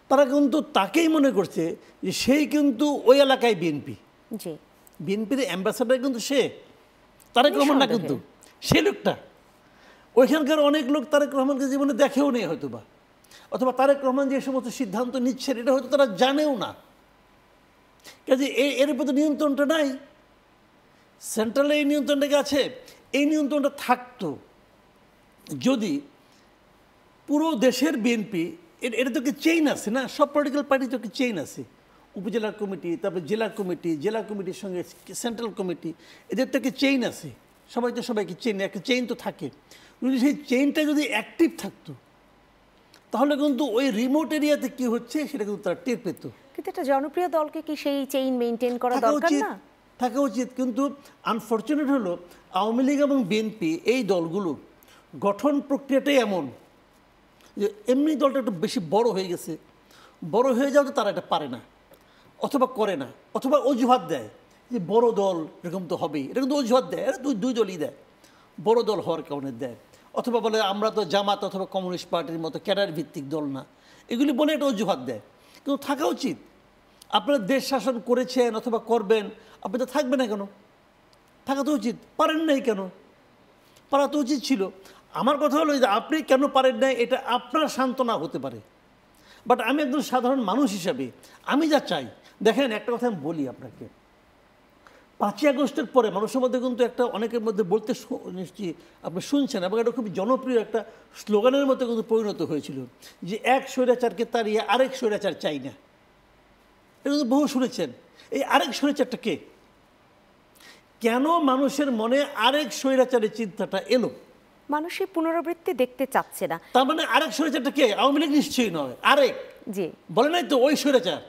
তারা কিন্তু তাকেই মনে করছে যে সেই কিন্তু ওই এলাকায় বিএনপির অ্যাম্বাসাডার কিন্তু সে, তারেক রহমান না, কিন্তু সেই লোকটা। ওইখানকার অনেক লোক তারেক রহমানকে জীবনে দেখেও নেই হয়তো বা, অথবা তারেক রহমান যে সমস্ত সিদ্ধান্ত নিচ্ছেন এটা হয়তো তারা জানেও না। কাজে এর উপর তো নিয়ন্ত্রণটা নাই। সেন্ট্রালে এই নিয়ন্ত্রণটা আছে। এই নিয়ন্ত্রণটা থাকতো যদি পুরো দেশের বিএনপি, এটা তো কি চেইন আছে না, সব পলিটিক্যাল পার্টি তো কি চেইন আছে, উপজেলা কমিটি, তারপরে জেলা কমিটির সঙ্গে সেন্ট্রাল কমিটি, এদের তো কি চেইন আছে, সবাই তো সবাইকে চেইন, একটা চেইন তো থাকে। যদি সেই চেইনটা যদি অ্যাক্টিভ থাকতো, তাহলে কিন্তু ওই রিমোট এরিয়াতে কি হচ্ছে সেটা কিন্তু তারা টের পেত। কিন্তু একটা জনপ্রিয় দলকে কি সেই চেইন মেইনটেইন করা দরকার না? থাকা উচিত, কিন্তু আনফরচুনেট হলো আওয়ামী লীগ এবং বিএনপি এই দলগুলো গঠন প্রক্রিয়াটাই এমন যে এমনি দলটা একটু বেশি বড় হয়ে গেছে, বড় হয়ে যাওয়াতে তারা এটা পারে না অথবা করে না, অথবা অজুহাত দেয় যে বড় দল এরকম তো হবেই, এটা কিন্তু অজুহাত দেয়, এরা দুই দলই দেয়, বড় দল হওয়ার কারণে দেয়, অথবা বলে আমরা তো জামাত অথবা কমিউনিস্ট পার্টির মতো ক্যাডার ভিত্তিক দল না, এগুলি বলে এটা অজুহাত দেয়। কিন্তু থাকা উচিত, আপনারা দেশ শাসন করেছেন অথবা করবেন, আপনি তো থাকবেন না কেন? থাকা তো উচিত, পারেন নাই কেন? পারা তো উচিত ছিল। আমার কথা হলো যে আপনি কেন পারেন নাই এটা আপনার সান্ত্বনা হতে পারে, বাট আমি একজন সাধারণ মানুষ হিসাবে আমি যা চাই, দেখেন একটা কথা আমি বলি আপনাকে, 5ই আগস্টের পরে মানুষের মধ্যে কিন্তু একটা অনেকের মধ্যে বলতে নিশ্চয়ই আপনি শুনছেন, এবং এটা খুব জনপ্রিয় একটা স্লোগানের মতো কিন্তু পরিণত হয়েছিল যে এক স্বৈরাচারকে তাড়িয়ে আরেক স্বৈরাচার চাই না। এটা কিন্তু বহু শুনেছেন। এই আরেক স্বৈরাচারটা কে? কেন মানুষের মনে আরেক স্বৈরাচারের চিন্তাটা এলো? মানুষের পুনরাবৃত্তি দেখতে চাচ্ছে না। তার মানে আরেক স্বৈরাচারটা কে? আওয়ামী লীগ নিশ্চয়ই নয়, আরেক। জি, বলে নাই তো ওই স্বৈরাচার,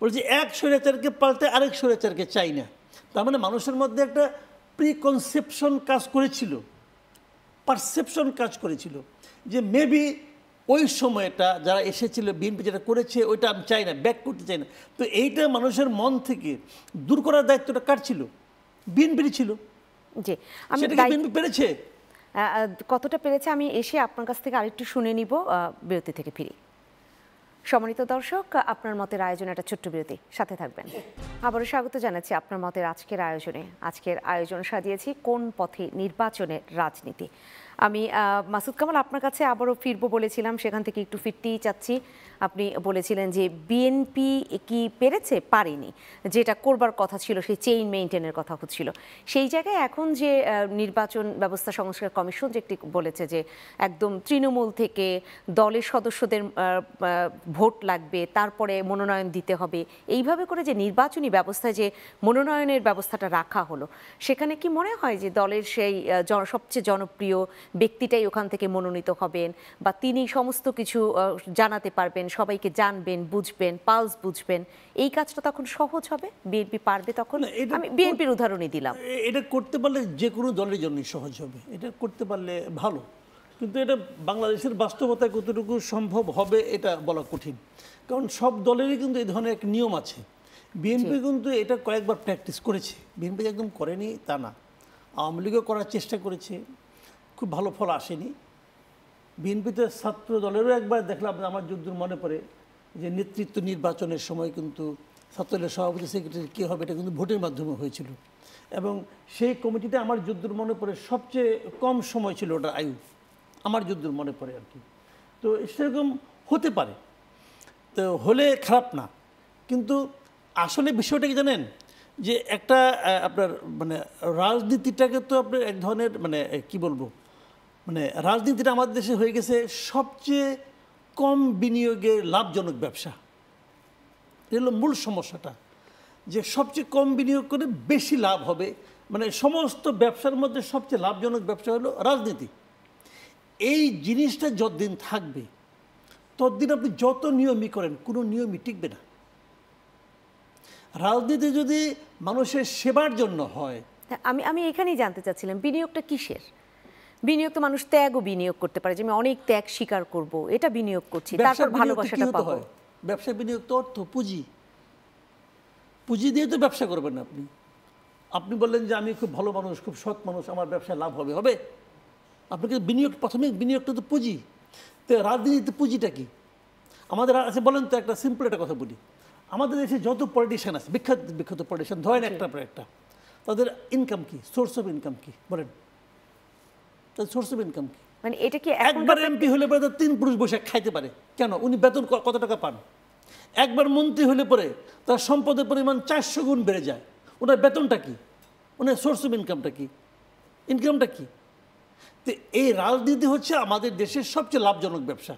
বলছি এক স্বৈরাচারকে পাল্টে আরেক স্বৈরাচারকে চাই না। তার মানে মানুষের মধ্যে একটা প্রিকনসেপশন কাজ করেছিল, পারসেপশন কাজ করেছিল যে মেবি ওই সময়টা যারা এসেছিল বিএনপি যেটা করেছে ওইটা আমি চাই না, ব্যাক করতে চাই না। তো এইটা মানুষের মন থেকে দূর করার দায়িত্বটা কার ছিল? বিএনপির ছিল। জি, আমি সেটা কি বিএনপি পেরেছে? কতটা পেরেছে আমি এসে আপনার কাছ থেকে আরেকটু শুনে নিব, বিরতি থেকে ফিরি। সম্মানিত দর্শক, আপনার মতের আয়োজনে একটা ছোট্ট বিরতি, সাথে থাকবেন। আবারও স্বাগত জানাচ্ছি আপনার মতের আজকের আয়োজনে। আজকের আয়োজন সাজিয়েছি কোন পথে নির্বাচনের রাজনীতি। আমি মাসুদ কামাল আপনার কাছে আবারও ফিরবো বলেছিলাম, সেখান থেকে একটু ফিরতেই চাচ্ছি। আপনি বলেছিলেন যে বিএনপি কি পেরেছে? পারেনি, যেটা করবার কথা ছিল সেই চেইন মেইনটেনের কথা হচ্ছিল। সেই জায়গায় এখন যে নির্বাচন ব্যবস্থা সংস্কার কমিশন যে একটি বলেছে যে একদম তৃণমূল থেকে দলের সদস্যদের ভোট লাগবে, তারপরে মনোনয়ন দিতে হবে, এইভাবে করে যে নির্বাচনী ব্যবস্থায় যে মনোনয়নের ব্যবস্থাটা রাখা হলো, সেখানে কি মনে হয় যে দলের সেই সবচেয়ে জনপ্রিয় ব্যক্তিটাই ওখান থেকে মনোনীত হবেন, বা তিনি সমস্ত কিছু জানাতে পারবেন, সবাইকে জানবেন, বুঝবেন, পালস বুঝবেন, এই কাজটা তখন সহজ হবে? বিএনপি পারবে তখন? আমি বিএনপির উদাহরণই দিলাম। এটা করতে পারলে যে কোনো দলের জন্যই সহজ হবে, এটা করতে পারলে ভালো, কিন্তু এটা বাংলাদেশের বাস্তবতায় কতটুকু সম্ভব হবে এটা বলা কঠিন, কারণ সব দলেরই কিন্তু এই ধরনের এক নিয়ম আছে। বিএনপি কিন্তু এটা কয়েকবার প্র্যাকটিস করেছে, বিএনপি একদম করেনি তা না, আওয়ামী লীগও করার চেষ্টা করেছে, খুব ভালো ফল আসেনি। বিএনপিতে ছাত্র দলেরও একবার দেখলাম, আমার যদ্দূর মনে পড়ে যে নেতৃত্ব নির্বাচনের সময় কিন্তু ছাত্রদলের সভাপতি সেক্রেটারি কী হবে এটা কিন্তু ভোটের মাধ্যমে হয়েছিল, এবং সেই কমিটিতে আমার যদ্দূর মনে পড়ে সবচেয়ে কম সময় ছিল ওটার আয়ু, আমার যদ্দূর মনে পড়ে আর কি। তো সেরকম হতে পারে, তো হলে খারাপ না, কিন্তু আসলে বিষয়টা কি জানেন যে একটা আপনার মানে রাজনীতিটাকে তো আপনার এক ধরনের মানে কি বলবো, মানে রাজনীতিটা আমাদের দেশে হয়ে গেছে সবচেয়ে কম বিনিয়োগে লাভজনক ব্যবসা। এটা হলো মূল সমস্যাটা, যে সবচেয়ে কম বিনিয়োগ করে বেশি লাভ হবে, মানে সমস্ত ব্যবসার মধ্যে সবচেয়ে লাভজনক ব্যবসা হলো রাজনীতি। এই জিনিসটা যতদিন থাকবে ততদিন আপনি যত নিয়মই করেন কোনো নিয়মই টিকবে না। রাজনীতি যদি মানুষের সেবার জন্য হয়, আমি এখানেই জানতে চাচ্ছিলাম বিনিয়োগটা কিসের? বিনিয়োগ তো মানুষ ত্যাগও বিনিয়োগ করতে পারে, যে আমি অনেক ত্যাগ স্বীকার করব, এটা বিনিয়োগ করছি, তারপর ভালোবাসাটা পাবো। ব্যবসা বিনিয়োগ তো অর্থ, পুঁজি, পুঁজি দিয়ে তো ব্যবসা করবেন আপনি। আপনি বললেন যে আমি খুব ভালো মানুষ, খুব সৎ মানুষ, আমার ব্যবসায় লাভ হবে, হবে? আপনাকে বিনিয়োগ, প্রাথমিক বিনিয়োগটা তো পুঁজি। তো রাজনীতিতে পুঁজিটা কি আমাদের আছে বলেন তো? একটা সিম্পল একটা কথা বলি, আমাদের দেশে যত পলিটিশিয়ান আছে, বিখ্যাত বিখ্যাত পলিটিশিয়ান ধরেন একটা পর একটা, তাদের ইনকাম কি, সোর্স অফ ইনকাম কি বলেন? তাদের সোর্স অফ ইনকাম কি? মানে এটা কি একবার এমপি হলে পরে 3 পুরুষ বসে খাইতে পারে, কেন? উনি বেতন কত টাকা পান? একবার মন্ত্রী হলে পরে তার সম্পদের পরিমাণ 400 গুণ বেড়ে যায়। ওনার বেতনটা কি? ওনার সোর্স অফ ইনকামটা কি? ইনকামটা কি? তো এই রাজনীতি হচ্ছে আমাদের দেশের সবচেয়ে লাভজনক ব্যবসা।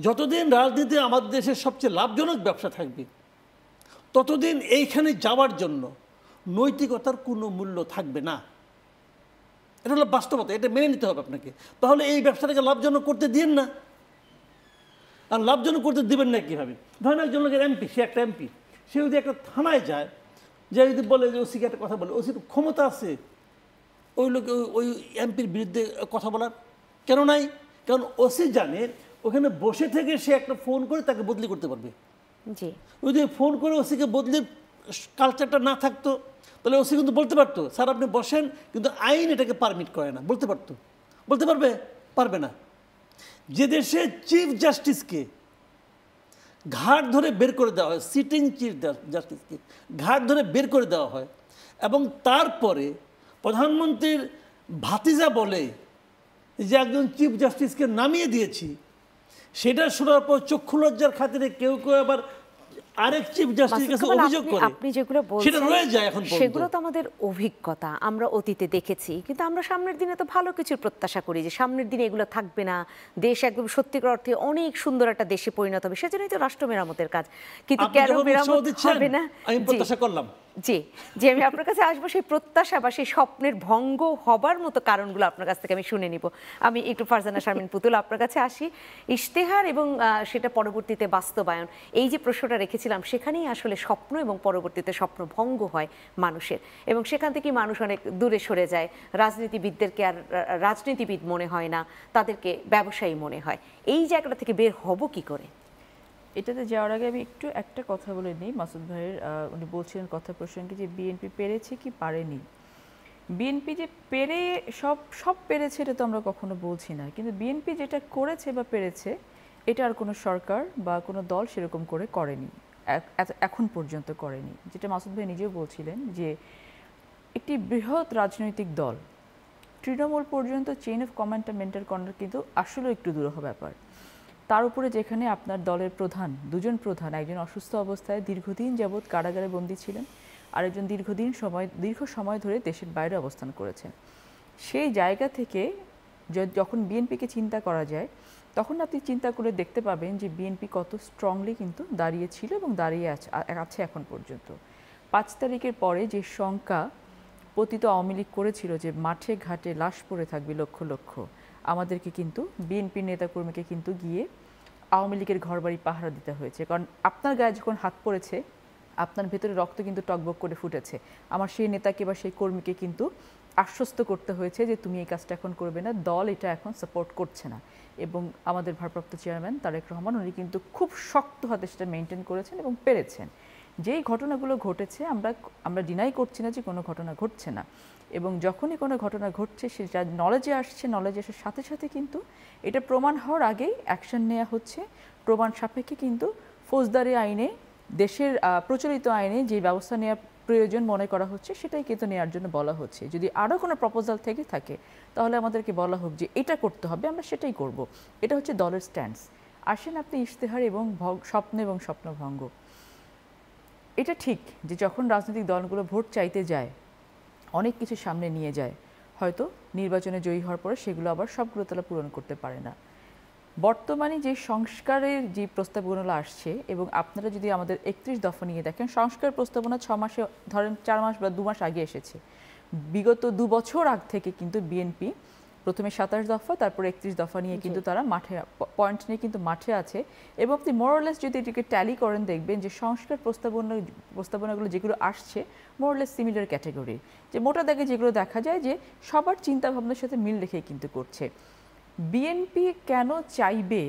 যতদিন রাজনীতি আমাদের দেশের সবচেয়ে লাভজনক ব্যবসা থাকবে, ততদিন এইখানে যাওয়ার জন্য নৈতিকতার কোনো মূল্য থাকবে না। এটা হলো বাস্তবতা, এটা মেনে নিতে হবে আপনাকে। তাহলে এই ব্যবসাটাকে লাভজনক করতে দিন না। আর লাভজনক করতে দেবেন না কীভাবে? ধরেন একজন লোকের এমপি, সে একটা এমপি, সে যদি একটা থানায় যায়, যে যদি বলে যে ওসিকে একটা কথা বলে, ওসির ক্ষমতা আছে ওই লোক ওই এমপির বিরুদ্ধে কথা বলার? কেন নাই? কারণ ওসি জানে ওখানে বসে থেকে সে একটা ফোন করে তাকে বদলি করতে পারবে। জি, যদি ফোন করে ওসিকে বদলির কালচারটা না থাকতো, তাহলে ওসি কিন্তু বলতে পারতো স্যার আপনি বসেন, কিন্তু আইন এটাকে পারমিট করে না। বলতে পারতো? বলতে পারবে? পারবে না। যে দেশে চিফ জাস্টিসকে ঘাট ধরে বের করে দেওয়া হয়, সিটিং চিফ জাস্টিসকে ঘাট ধরে বের করে দেওয়া হয়, এবং তারপরে প্রধানমন্ত্রীর ভাতিজা বলে যে একজন চিফ জাস্টিসকে নামিয়ে দিয়েছি, সেটা শোনার পর চক্ষু লজ্জার খাতিরে কেউ কেউ আবার আরেক চিফ জাস্টিসের কাছে অভিযোগ করে, আপনি যেগুলো সেটা বলছেন রয়ে যায় এখন পর্যন্ত। সেগুলো তো আমাদের অভিজ্ঞতা, আমরা অতীতে দেখেছি, কিন্তু আমরা সামনের দিনে তো ভালো কিছুর প্রত্যাশা করি যে সামনের দিনে এগুলো থাকবে না, দেশ একদম সত্যিকার অর্থে অনেক সুন্দর একটা দেশে পরিণত হবে। সেজন্যই তো রাষ্ট্র মেরামতের কাজ। কিন্তু আপনি কেন যখন মেরামত উৎসাহ দিচ্ছেন, হবে না? আমি জি, প্রত্যাশা করলাম। জি জি, আমি আপনার কাছে আসবো সেই প্রত্যাশা বা সেই স্বপ্নের ভঙ্গ হবার মতো কারণগুলো আপনার কাছ থেকে আমি শুনে নিব। আমি একটু ফারজানা শারমিন পুতুল আপনার কাছে আসি। ইশতেহার এবং সেটা পরবর্তীতে বাস্তবায়ন, এই যে প্রশ্নটা রেখেছিলাম, সেখানেই আসলে স্বপ্ন এবং পরবর্তীতে স্বপ্ন ভঙ্গ হয় মানুষের, এবং সেখান থেকেই মানুষ অনেক দূরে সরে যায়। রাজনীতিবিদদেরকে আর রাজনীতিবিদ মনে হয় না, তাদেরকে ব্যবসায়ী মনে হয়। এই জায়গাটা থেকে বের হব কি করে? এটাতে যাওয়ার আগে আমি একটু একটা কথা বলে নিই। মাসুদ ভাইয়ের উনি বলছিলেন কথা প্রসঙ্গে যে বিএনপি পেরেছে কি পারেনি। বিএনপি যে পেরে সব পেরেছে এটা তো আমরা কখনো বলছি না, কিন্তু বিএনপি যেটা করেছে বা পেরেছে এটা আর কোনো সরকার বা কোনো দল সেরকম করে করেনি, এখন পর্যন্ত করেনি। যেটা মাসুদ ভাই নিজেও বলছিলেন যে একটি বৃহৎ রাজনৈতিক দল তৃণমূল পর্যন্ত চেইন অফ কমান্ডটা মেনটেন করার কিন্তু আসলে একটু দুরূহ ব্যাপার। তার উপরে যেখানে আপনার দলের প্রধান, দুজন প্রধান, একজন অসুস্থ অবস্থায় দীর্ঘদিন যাবৎ কারাগারে বন্দী ছিলেন, আরেকজন দীর্ঘ সময় ধরে দেশের বাইরে অবস্থান করেছেন। সেই জায়গা থেকে যখন বিএনপিকে চিন্তা করা যায়, তখন আপনি চিন্তা করে দেখতে পাবেন যে বিএনপি কত স্ট্রংলি কিন্তু দাঁড়িয়েছিল এবং দাঁড়িয়ে আছে এখন পর্যন্ত। 5 তারিখের পরে যে শঙ্কা পতিত আওয়ামী লীগ করেছিল যে মাঠে ঘাটে লাশ পড়ে থাকবে লক্ষ লক্ষ, আমাদেরকে কিন্তু বিএনপির নেতাকর্মীকে কিন্তু গিয়ে আওয়ামী লীগের ঘরবাড়ি পাহারা দিতে হয়েছে। কারণ আপনার গায়ে যখন হাত পড়েছে, আপনার ভেতরে রক্ত কিন্তু টকবক করে ফুটেছে। আমার সেই নেতাকে বা সেই কর্মীকে কিন্তু আশ্বস্ত করতে হয়েছে যে তুমি এই কাজটা এখন করবে না, দল এটা এখন সাপোর্ট করছে না। এবং আমাদের ভারপ্রাপ্ত চেয়ারম্যান তারেক রহমান উনি কিন্তু খুব শক্ত হাতে সেটা মেনটেন করেছেন এবং পেরেছেন। যেই ঘটনাগুলো ঘটেছে আমরা ডিনাই করছি না যে কোনো ঘটনা ঘটছে না, এবং যখনই কোনো ঘটনা ঘটছে সেটা নলেজে আসার সাথে সাথে কিন্তু এটা প্রমাণ হওয়ার আগেই অ্যাকশন নেওয়া হচ্ছে। প্রমাণ সাপেক্ষে কিন্তু ফৌজদারি আইনে, দেশের প্রচলিত আইনে যে ব্যবস্থা নেওয়ার প্রয়োজন মনে করা হচ্ছে সেটাই কিন্তু নেওয়ার জন্য বলা হচ্ছে। যদি আরও কোনো প্রপোজাল থেকে থাকে তাহলে আমাদেরকে বলা হোক যে এটা করতে হবে, আমরা সেটাই করব। এটা হচ্ছে দলের স্ট্যান্স। আসেন আপনি ইশতেহার এবং স্বপ্ন এবং স্বপ্নভঙ্গ, এটা ঠিক যে যখন রাজনৈতিক দলগুলো ভোট চাইতে যায় অনেক কিছু সামনে নিয়ে যায়, হয়তো নির্বাচনে জয়ী হওয়ার পরে সেগুলো আবার সবগুলো তারা পূরণ করতে পারে না। বর্তমানে যে সংস্কারের যে প্রস্তাবগুলো আসছে, এবং আপনারা যদি আমাদের 31 দফা নিয়ে দেখেন, সংস্কার প্রস্তাবনা 6 মাসে, ধরেন 4 মাস বা 2 মাস আগে এসেছে। বিগত 2 বছর আগ থেকে কিন্তু বিএনপি প্রথমে 27 দফা, তারপর 31 দফা নিয়ে কিন্তু তারা পয়েন্ট নিয়ে কিন্তু মাঠে আছে। এবং আপনি মোরলেস যদি এটিকে ট্যালি করেন দেখবেন যে সংস্কার প্রস্তাবনাগুলো যেগুলো আসছে মোরলেস সিমিলার ক্যাটাগরি, যে মোটা দাগে যেগুলো দেখা যায় যে সবার চিন্তা ভাবনার সাথে মিল রেখেই কিন্তু করছে। বিএনপি কেন চাইবে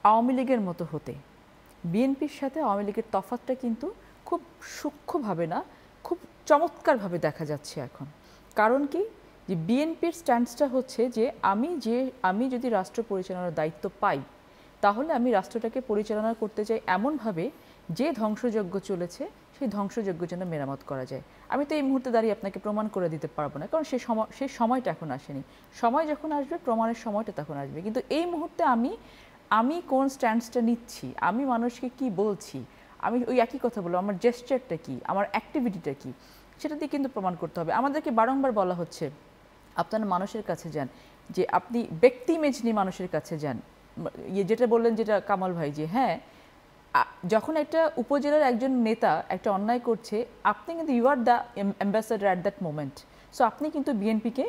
আওয়ামী লীগের মতো হতে? বিএনপির সাথে আওয়ামী লীগের তফাৎটা কিন্তু খুব সূক্ষ্মভাবে না, খুব চমৎকারভাবে দেখা যাচ্ছে এখন। কারণ কি, যে বিএনপির স্ট্যান্সটা হচ্ছে যে আমি যদি রাষ্ট্র পরিচালনার দায়িত্ব পাই তাহলে আমি রাষ্ট্রটাকে পরিচালনা করতে চাই এমনভাবে যে ধ্বংসযজ্ঞ চলেছে সেই ধ্বংসযজ্ঞ যেন মেরামত করা যায়। আমি তো এই মুহূর্তে দাঁড়িয়ে আপনাকে প্রমাণ করে দিতে পারবো না, কারণ সেই সময়টা এখন আসেনি। সময় যখন আসবে, প্রমাণের সময়টা তখন আসবে। কিন্তু এই মুহূর্তে আমি কোন স্ট্যান্সটা নিচ্ছি, আমি মানুষকে কি বলছি, আমি ওই একই কথা বলবো, আমার জেস্টারটা কি, আমার অ্যাক্টিভিটিটা কি, সেটা দিয়ে কিন্তু প্রমাণ করতে হবে। আমাদেরকে বারংবার বলা হচ্ছে আপনারা মানুষের কাছে যান, যে আপনি ব্যক্তি ইমেজ নিয়ে মানুষের কাছে যান। যেটা বললেন, যেটা কামাল ভাই, যে হ্যাঁ, যখন একটা উপজেলার একজন নেতা একটা অন্যায় করছে, আপনি কিন্তু you are the ambassador at that moment. So আপনি কিন্তু বিএনপিকে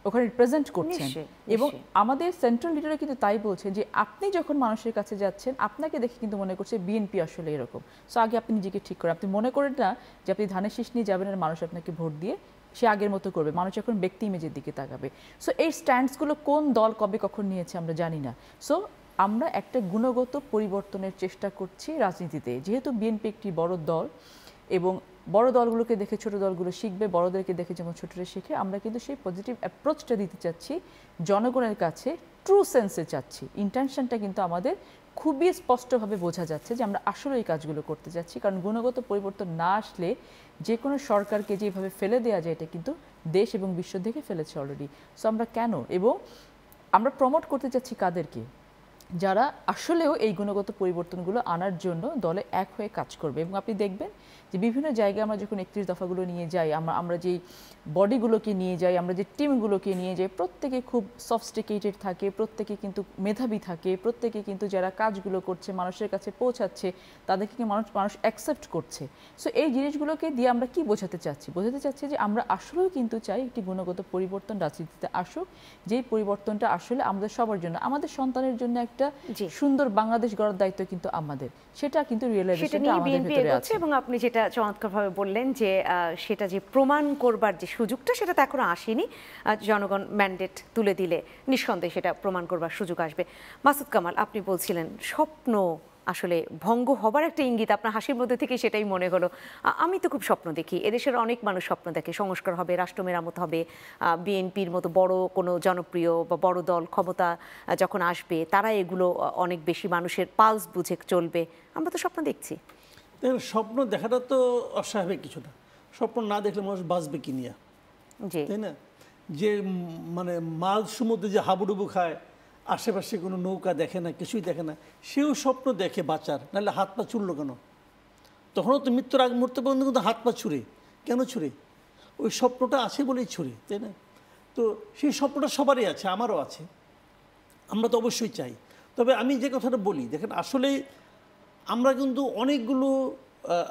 ওখানে রিপ্রেজেন্ট করছেন। নিশ্চয়ই, এবং নিশ্চয়ই। আমাদের সেন্ট্রাল লিডাররা কিন্তু তাই বলছেন যে আপনি যখন মানুষের কাছে যাচ্ছেন আপনাকে দেখে কিন্তু মনে করছে বিএনপি আসলে এরকম। সো আগে আপনি নিজেকে ঠিক করেন, আপনি মনে করেন না যে আপনি ধানের শীষ নিয়ে যাবেন আর মানুষ আপনাকে ভোট দিয়ে সে আগের মতো করবে, মানুষ এখন ব্যক্তি ইমেজের দিকে তাকাবে। সো এই স্ট্যান্ডসগুলো কোন দল কবে কখন নিয়েছে আমরা জানি না। সো আমরা একটা গুণগত পরিবর্তনের চেষ্টা করছি রাজনীতিতে, যেহেতু বিএনপি একটি বড় দল এবং বড় দলগুলোকে দেখে ছোট দলগুলো শিখবে, বড়দেরকে দেখে যেমন ছোটরা শিখে, আমরা কিন্তু সেই পজিটিভ অ্যাপ্রোচটা দিতে চাচ্ছি জনগণের কাছে, ট্রু সেন্সে চাচ্ছি। ইন্টেনশনটা কিন্তু আমাদের খুবই স্পষ্টভাবে বোঝা যাচ্ছে যে আমরা আসলে এই কাজগুলো করতে যাচ্ছি, কারণ গুণগত পরিবর্তন না আসলে যে কোনো সরকারকে যেভাবে ফেলে দেওয়া যায় এটা কিন্তু দেশ এবং বিশ্ব দেখে ফেলেছে অলরেডি। সো আমরা কেন, এবং আমরা প্রমোট করতে চাচ্ছি কাদেরকে, যারা আসলেও এই গুণগত পরিবর্তনগুলো আনার জন্য দলে এক হয়ে কাজ করবে। এবং আপনি দেখবেন যে বিভিন্ন জায়গায় আমরা যখন 31 দফাগুলো নিয়ে যাই, আমরা যেই বডিগুলোকে নিয়ে যাই, আমরা যে টিমগুলোকে নিয়ে যাই, প্রত্যেকে খুব সফিস্টিকেটেড থাকে, প্রত্যেকে কিন্তু মেধাবী থাকে, প্রত্যেকে কিন্তু যারা কাজগুলো করছে মানুষের কাছে পৌঁছাচ্ছে তাদেরকে মানুষ অ্যাকসেপ্ট করছে। সো এই জিনিসগুলোকে দিয়ে আমরা কি বোঝাতে চাচ্ছি যে আমরা আসলেও কিন্তু চাই একটি গুণগত পরিবর্তন রাজনীতিতে আসুক, যেই পরিবর্তনটা আসলে আমাদের সবার জন্য, আমাদের সন্তানের জন্য একটা সুন্দর বাংলাদেশ গড়ার দায়িত্ব কিন্তু আমাদের, সেটা কিন্তু রিয়েলাইজেশনটা আমাদের ভিতরে আছে। এবং আপনি যেটা চমৎকারভাবে বললেন যে সেটা যে প্রমাণ করবার যে সুযোগটা সেটা তো এখনো আসেনি, জনগণ ম্যান্ডেট তুলে দিলে নিঃসন্দেহে সেটা প্রমাণ করবার সুযোগ আসবে। মাসুদ কামাল, আপনি বলছিলেন স্বপ্ন আসলে ভঙ্গ হবার একটা ইঙ্গিত, আপনার হাসির মধ্যে থেকে সেটাই মনে হলো। আমি তো খুব স্বপ্ন দেখি, এদেশের অনেক মানুষ স্বপ্ন দেখে সংস্কার হবে, রাষ্ট্র মেরামত হবে, বিএনপির মতো বড় কোনো জনপ্রিয় বা বড় দল ক্ষমতা যখন আসবে তারা এগুলো অনেক বেশি মানুষের পালস বুঝে চলবে, আমরা তো স্বপ্ন দেখছি। স্বপ্ন দেখাটা তো অস্বাভাবিক কিছু না, স্বপ্ন না দেখলে মানুষ বাঁচবে কি নিয়ে, তাই না? যে মানে মাঝ সমুদ্রে যে হাবুডুবু খায়, আশেপাশে কোনো নৌকা দেখে না, কিছুই দেখে না, সেও স্বপ্ন দেখে বাঁচার, নাহলে হাত পা ছুড়লো কেন? তখনও তো মৃত্যুর আগ মুহূর্তে পর্যন্ত কিন্তু হাত পা ছুঁড়ে, কেন ছুঁড়ে? ওই স্বপ্নটা আছে বলেই ছুঁড়ে, তাই না? তো সেই স্বপ্নটা সবারই আছে, আমারও আছে, আমরা তো অবশ্যই চাই। তবে আমি যে কথাটা বলি, দেখেন আসলে আমরা কিন্তু অনেকগুলো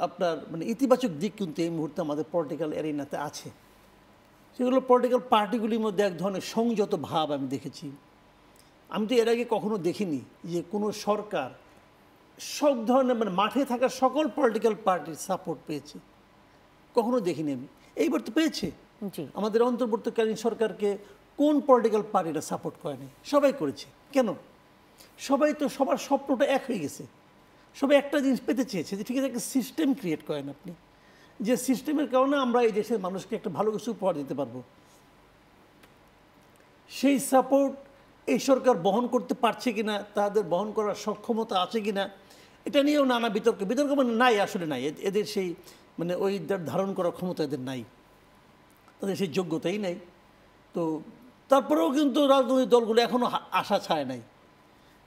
আপনার মানে ইতিবাচক দিক কিন্তু এই মুহূর্তে আমাদের পলিটিক্যাল এরিনাতে আছে। সেগুলো পলিটিক্যাল পার্টিগুলির মধ্যে এক ধরনের সংযত ভাব আমি দেখেছি। আমি তো এর আগে কখনো দেখিনি যে কোনো সরকার সব ধরনের মানে মাঠে থাকা সকল পলিটিক্যাল পার্টির সাপোর্ট পেয়েছে, কখনো দেখিনি আমি। এইবার তো পেয়েছে। আমাদের অন্তর্বর্তীকালীন সরকারকে কোন পলিটিক্যাল পার্টিটা সাপোর্ট করেনি? সবাই করেছে। কেন? সবাই তো সবার স্বপ্নটা এক হয়ে গেছে, সবাই একটা জিনিস পেতে চেয়েছে যে ঠিক আছে একটা সিস্টেম ক্রিয়েট করেন আপনি, যে সিস্টেমের কারণে আমরা এই দেশের মানুষকে একটা ভালো কিছু উপহার দিতে পারবো। সেই সাপোর্ট এই সরকার বহন করতে পারছে কিনা, তাদের বহন করার সক্ষমতা আছে কিনা, এটা নিয়েও নানা বিতর্ক মানে নাই, আসলে নাই এদের সেই মানে ওই ধারণ করার ক্ষমতা এদের নাই, তাদের সেই যোগ্যতাই নাই। তো তারপরেও কিন্তু রাজনৈতিক দলগুলো এখনও আশা ছায় নাই।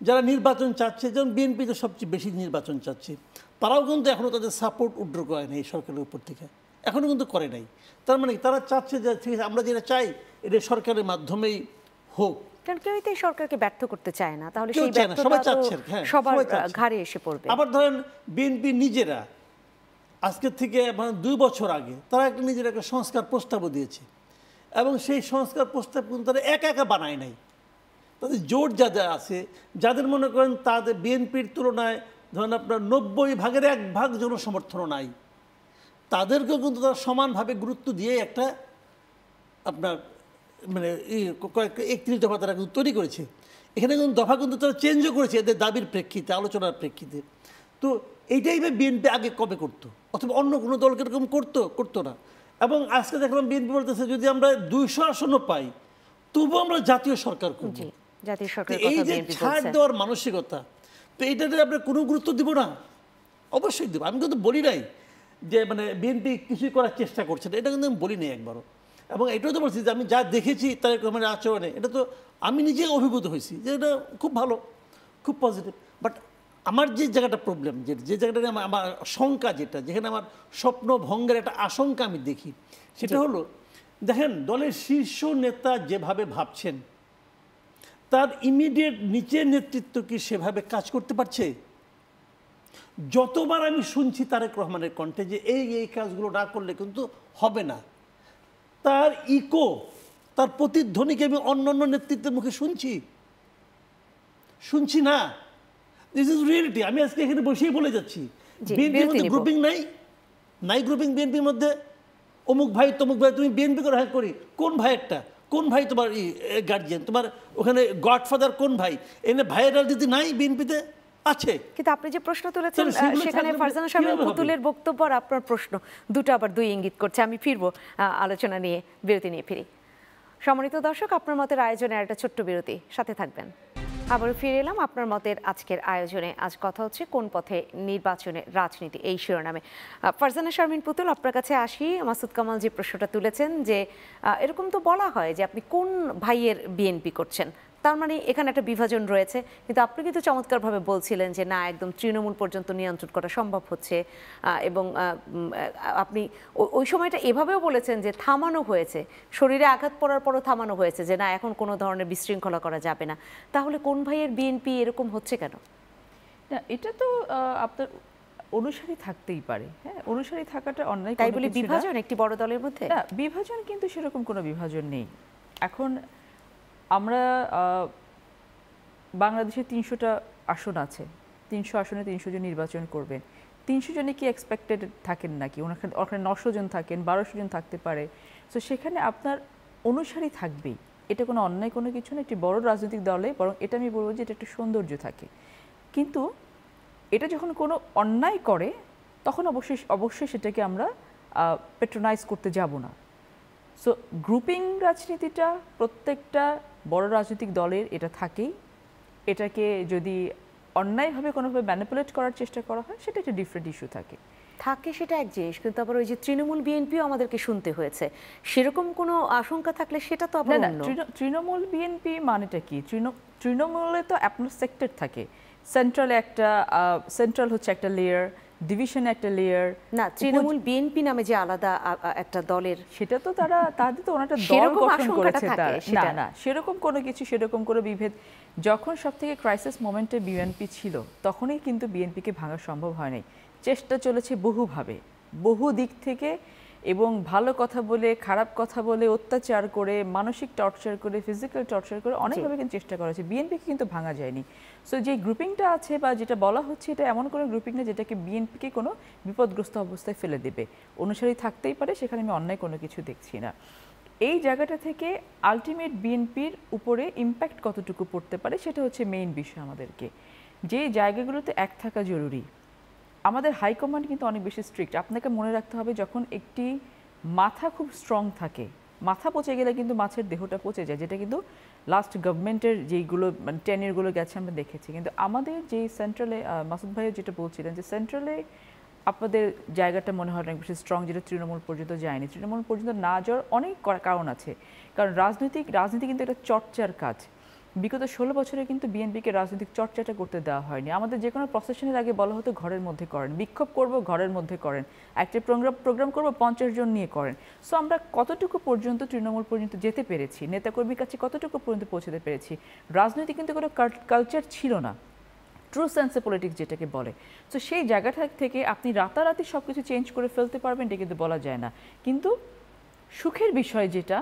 যারা নির্বাচন চাচ্ছে, যেমন বিএনপি তো সবচেয়ে বেশি নির্বাচন চাচ্ছে, তারাও কিন্তু এখনও তাদের সাপোর্ট উইথড্র করে নাই এই সরকারের উপর থেকে, এখনও কিন্তু করে নাই। তার মানে তারা চাচ্ছে যে ঠিক আছে আমরা যেটা চাই এটা সরকারের মাধ্যমেই হোক, কারণ কেউই তো এই সরকারকে ব্যর্থ করতে চায় না, তাহলে সেই সবাই ব্যর্থতা চাচ্ছে, সবার ঘাড়ে এসে পড়বে। আবার ধরেন বিএনপি নিজেরা আজকে থেকে মানে 2 বছর আগে তারা একটা নিজের একটা সংস্কার প্রস্তাবও দিয়েছে, এবং সেই সংস্কার প্রস্তাব কিন্তু তারা একা একা বানায় নাই, তাদের জোট যাদের আছে, যাদের মনে করেন তাদের বিএনপির তুলনায় ধরেন আপনার 90 ভাগের 1 ভাগ জনসমর্থনও নাই, তাদেরকেও কিন্তু তারা সমানভাবে গুরুত্ব দিয়ে একটা আপনার মানে 31 দফা তারা কিন্তু তৈরি করেছে। এখানে কিন্তু দফা কিন্তু তারা চেঞ্জও করেছে এদের দাবির প্রেক্ষিতে, আলোচনার প্রেক্ষিতে। তো এইটাই বিএনপি আগে কবে করতো, অথবা অন্য কোনো দলকে এরকম করতো না। এবং আজকে দেখলাম বিএনপি বলতেছে যদি আমরা 200 আসনও পাই তবুও আমরা জাতীয় সরকার করব। এই যে ছাড় দেওয়ার মানসিকতা, তো এইটাতে আমরা কোনো গুরুত্ব দিব না? অবশ্যই দেবো। আমি কিন্তু বলি নাই যে মানে বিএনপি কিছুই করার চেষ্টা করছে না, এটা কিন্তু আমি বলি নাই একবারও। এবং এটাও তো বলছি যে আমি যা দেখেছি তারেক রহমানের আচরণে, এটা তো আমি নিজে অভিভূত হয়েছি যে এটা খুব ভালো, খুব পজিটিভ। বাট আমার যে জায়গাটা প্রবলেম, যে জায়গাটা আমার শঙ্কা, যেখানে আমার স্বপ্ন ভঙ্গের একটা আশঙ্কা আমি দেখি, সেটা হলো দেখেন দলের শীর্ষ নেতা যেভাবে ভাবছেন তার ইমিডিয়েট নিচের নেতৃত্ব কি সেভাবে কাজ করতে পারছে? যতবার আমি শুনছি তারেক রহমানের কণ্ঠে যে এই কাজগুলো না করলে কিন্তু হবে না, তার ইকো তার প্রতিধ্বনিকে আমি অন্যান্য নেতৃত্বের মুখে শুনছি না। This is reality. আমি আজকে এখানে বসেই বলে যাচ্ছি, বিএনপির মধ্যে গ্রুপিং নাই গ্রুপিং বিএনপির মধ্যে, অমুক ভাই তমুক ভাই। তুমি বিএনপি করে হ্যাঁ করি, কোন ভাইয়েরটা, কোন ভাই তোমার গার্জিয়ান, তোমার ওখানে গডফাদার কোন ভাই? এনে ভাইয়ের রাজনীতি নাই বিএনপিতে? আছে। কিন্তু আপনি যে প্রশ্ন তুলেছেন সেখানে ফারজানা শারমিন পুতুলের বক্তব্য আর আপনার প্রশ্ন দুটো আবার দুই ইঙ্গিত করছে। আমি ফিরবো আলোচনা নিয়ে, বিরতি নিয়ে ফিরি। সম্মানিত দর্শক, আপনার মতের আয়োজনে একটা ছোট্ট বিরতি, সাথে থাকবেন। আবারও ফিরে এলাম আপনার মতের আজকের আয়োজনে। আজ কথা হচ্ছে কোন পথে নির্বাচনে রাজনীতি, এই শিরোনামে। ফারজানা শারমিন পুতুল, আপনার কাছে আসি। মাসুদ কামাল যে প্রশ্নটা তুলেছেন যে এরকম তো বলা হয় যে আপনি কোন ভাইয়ের বিএনপি করছেন, তার মানে এখানে একটা বিভাজন রয়েছে। কিন্তু আপনি কিন্তু চমৎকারভাবে বলছিলেন যে না, একদম তৃণমূল পর্যন্ত নিয়ন্ত্রণ করা সম্ভব হচ্ছে, এবং আপনি ওই সময়টা এভাবেও বলেছেন যে থামানো হয়েছে, শরীরে আঘাত পড়ার পরও থামানো হয়েছে, যে না এখন কোনো ধরনের বিশৃঙ্খলা করা যাবে না। তাহলে কোন ভাইয়ের বিএনপি এরকম হচ্ছে কেন? না, এটা তো আপনার অনুসারী থাকতেই পারে। হ্যাঁ, অনুসারী থাকাটা অন্যায়। তাই বলে বিভাজন একটি বড় দলের মধ্যে? না, বিভাজন কিন্তু সেরকম কোনো বিভাজন নেই। এখন আমরা বাংলাদেশে 300টা আসন আছে, 300 আসনে 300 জন নির্বাচন করবেন। 300 জনে কি এক্সপেক্টেড থাকেন নাকি? ওখানে 900 জন থাকেন, 1200 জন থাকতে পারে। সো সেখানে আপনার অনুসারী থাকবেই, এটা কোনো অন্যায় কোনো কিছু না একটি বড় রাজনৈতিক দলে। বরং এটা আমি বলবো যে এটা একটা সৌন্দর্য থাকে। কিন্তু এটা যখন কোনো অন্যায় করে তখন অবশ্যই সেটাকে আমরা পেট্রোনাইজ করতে যাব না। সো গ্রুপিং রাজনীতিটা প্রত্যেকটা বড় রাজনৈতিক দলের এটা থাকেই। এটাকে যদি অন্যায়ভাবে কোনোভাবে ম্যানিপুলেট করার চেষ্টা করা হয় সেটা একটা ডিফারেন্ট ইস্যু থাকে। সেটা এক জিনিস, কিন্তু আবার ওই যে তৃণমূল বিএনপিও আমাদেরকে শুনতে হয়েছে, সেরকম কোনো আশঙ্কা থাকলে সেটা তো আবার অন্য। তৃণমূল বিএনপি মানেটা কি? তৃণমূলে তো আপনার সেক্টর থাকে। সেন্ট্রাল হচ্ছে একটা লেয়ার, ডিভিশন একটা লেয়ার। না, তৃণমূল বিএনপি নামে যে আলাদা একটা দলের, সেটা তো তাদের তো ওনাটা দল গঠন করেছে। না, সেরকম কোনো কিছু, সেরকম কোনো বিভেদ। যখন সব থেকে ক্রাইসিস মোমেন্টে বিএনপি ছিল তখনই কিন্তু বিএনপিকে ভাঙা সম্ভব হয় নাই। চেষ্টা চলেছে বহুভাবে, বহু দিক থেকে, এবং ভালো কথা বলে, খারাপ কথা বলে, অত্যাচার করে, মানসিক টর্চার করে, ফিজিক্যাল টর্চার করে অনেকভাবে কিন্তু চেষ্টা করা হয়েছে। বিএনপিকে কিন্তু ভাঙা যায়নি। সো যে গ্রুপিংটা আছে বা যেটা বলা হচ্ছে, এটা এমন কোনো গ্রুপিং না যেটাকে বিএনপিকে কোনো বিপদগ্রস্ত অবস্থায় ফেলে দেবে। অনুসারী থাকতেই পারে, সেখানে আমি অন্যায় কোনো কিছু দেখছি না। এই জায়গাটা থেকে আলটিমেট বিএনপির উপরে ইম্প্যাক্ট কতটুকু পড়তে পারে সেটা হচ্ছে মেইন বিষয় আমাদেরকে। যে জায়গাগুলোতে এক থাকা জরুরি, আমাদের হাইকমান্ড কিন্তু অনেক বেশি স্ট্রিক্ট। আপনাকে মনে রাখতে হবে, যখন একটি মাথা খুব স্ট্রং থাকে, মাথা পচে গেলে কিন্তু মাছের দেহটা পচে যায়, যেটা কিন্তু লাস্ট গভর্নমেন্টের যেইগুলো মানে টেনিয়রগুলো গেছে আমরা দেখেছি। কিন্তু আমাদের যে সেন্ট্রালে, মাসুদ ভাইও যেটা বলছিলেন যে সেন্ট্রালে আপনাদের জায়গাটা মনে হয় অনেক বেশি স্ট্রং, যেটা তৃণমূল পর্যন্ত যায়নি। তৃণমূল পর্যন্ত না যাওয়ার অনেক কারণ আছে, কারণ রাজনীতি কিন্তু একটা চর্চার কাজ। বিগত 16 বছরে কিন্তু বিএনপিকে রাজনৈতিক চর্চাটা করতে দেওয়া হয়নি। আমাদের যে কোনো প্রসেশনের আগে বলা হতো ঘরের মধ্যে করেন, বিক্ষোভ করব ঘরের মধ্যে করেন, একটা প্রোগ্রাম করব 50 জন নিয়ে করেন। সো আমরা কতটুকু পর্যন্ত তৃণমূল পর্যন্ত যেতে পেরেছি, নেতাকর্মীর কাছে কতটুকু পর্যন্ত পৌঁছতে পেরেছি? রাজনীতি কিন্তু কোনো কালচার ছিল না, ট্রু সেন্সে পলিটিক্স যেটাকে বলে। সো সেই জায়গাটা থেকে আপনি রাতারাতি সব কিছু চেঞ্জ করে ফেলতে পারবেন এটা কিন্তু বলা যায় না। কিন্তু সুখের বিষয় যেটা,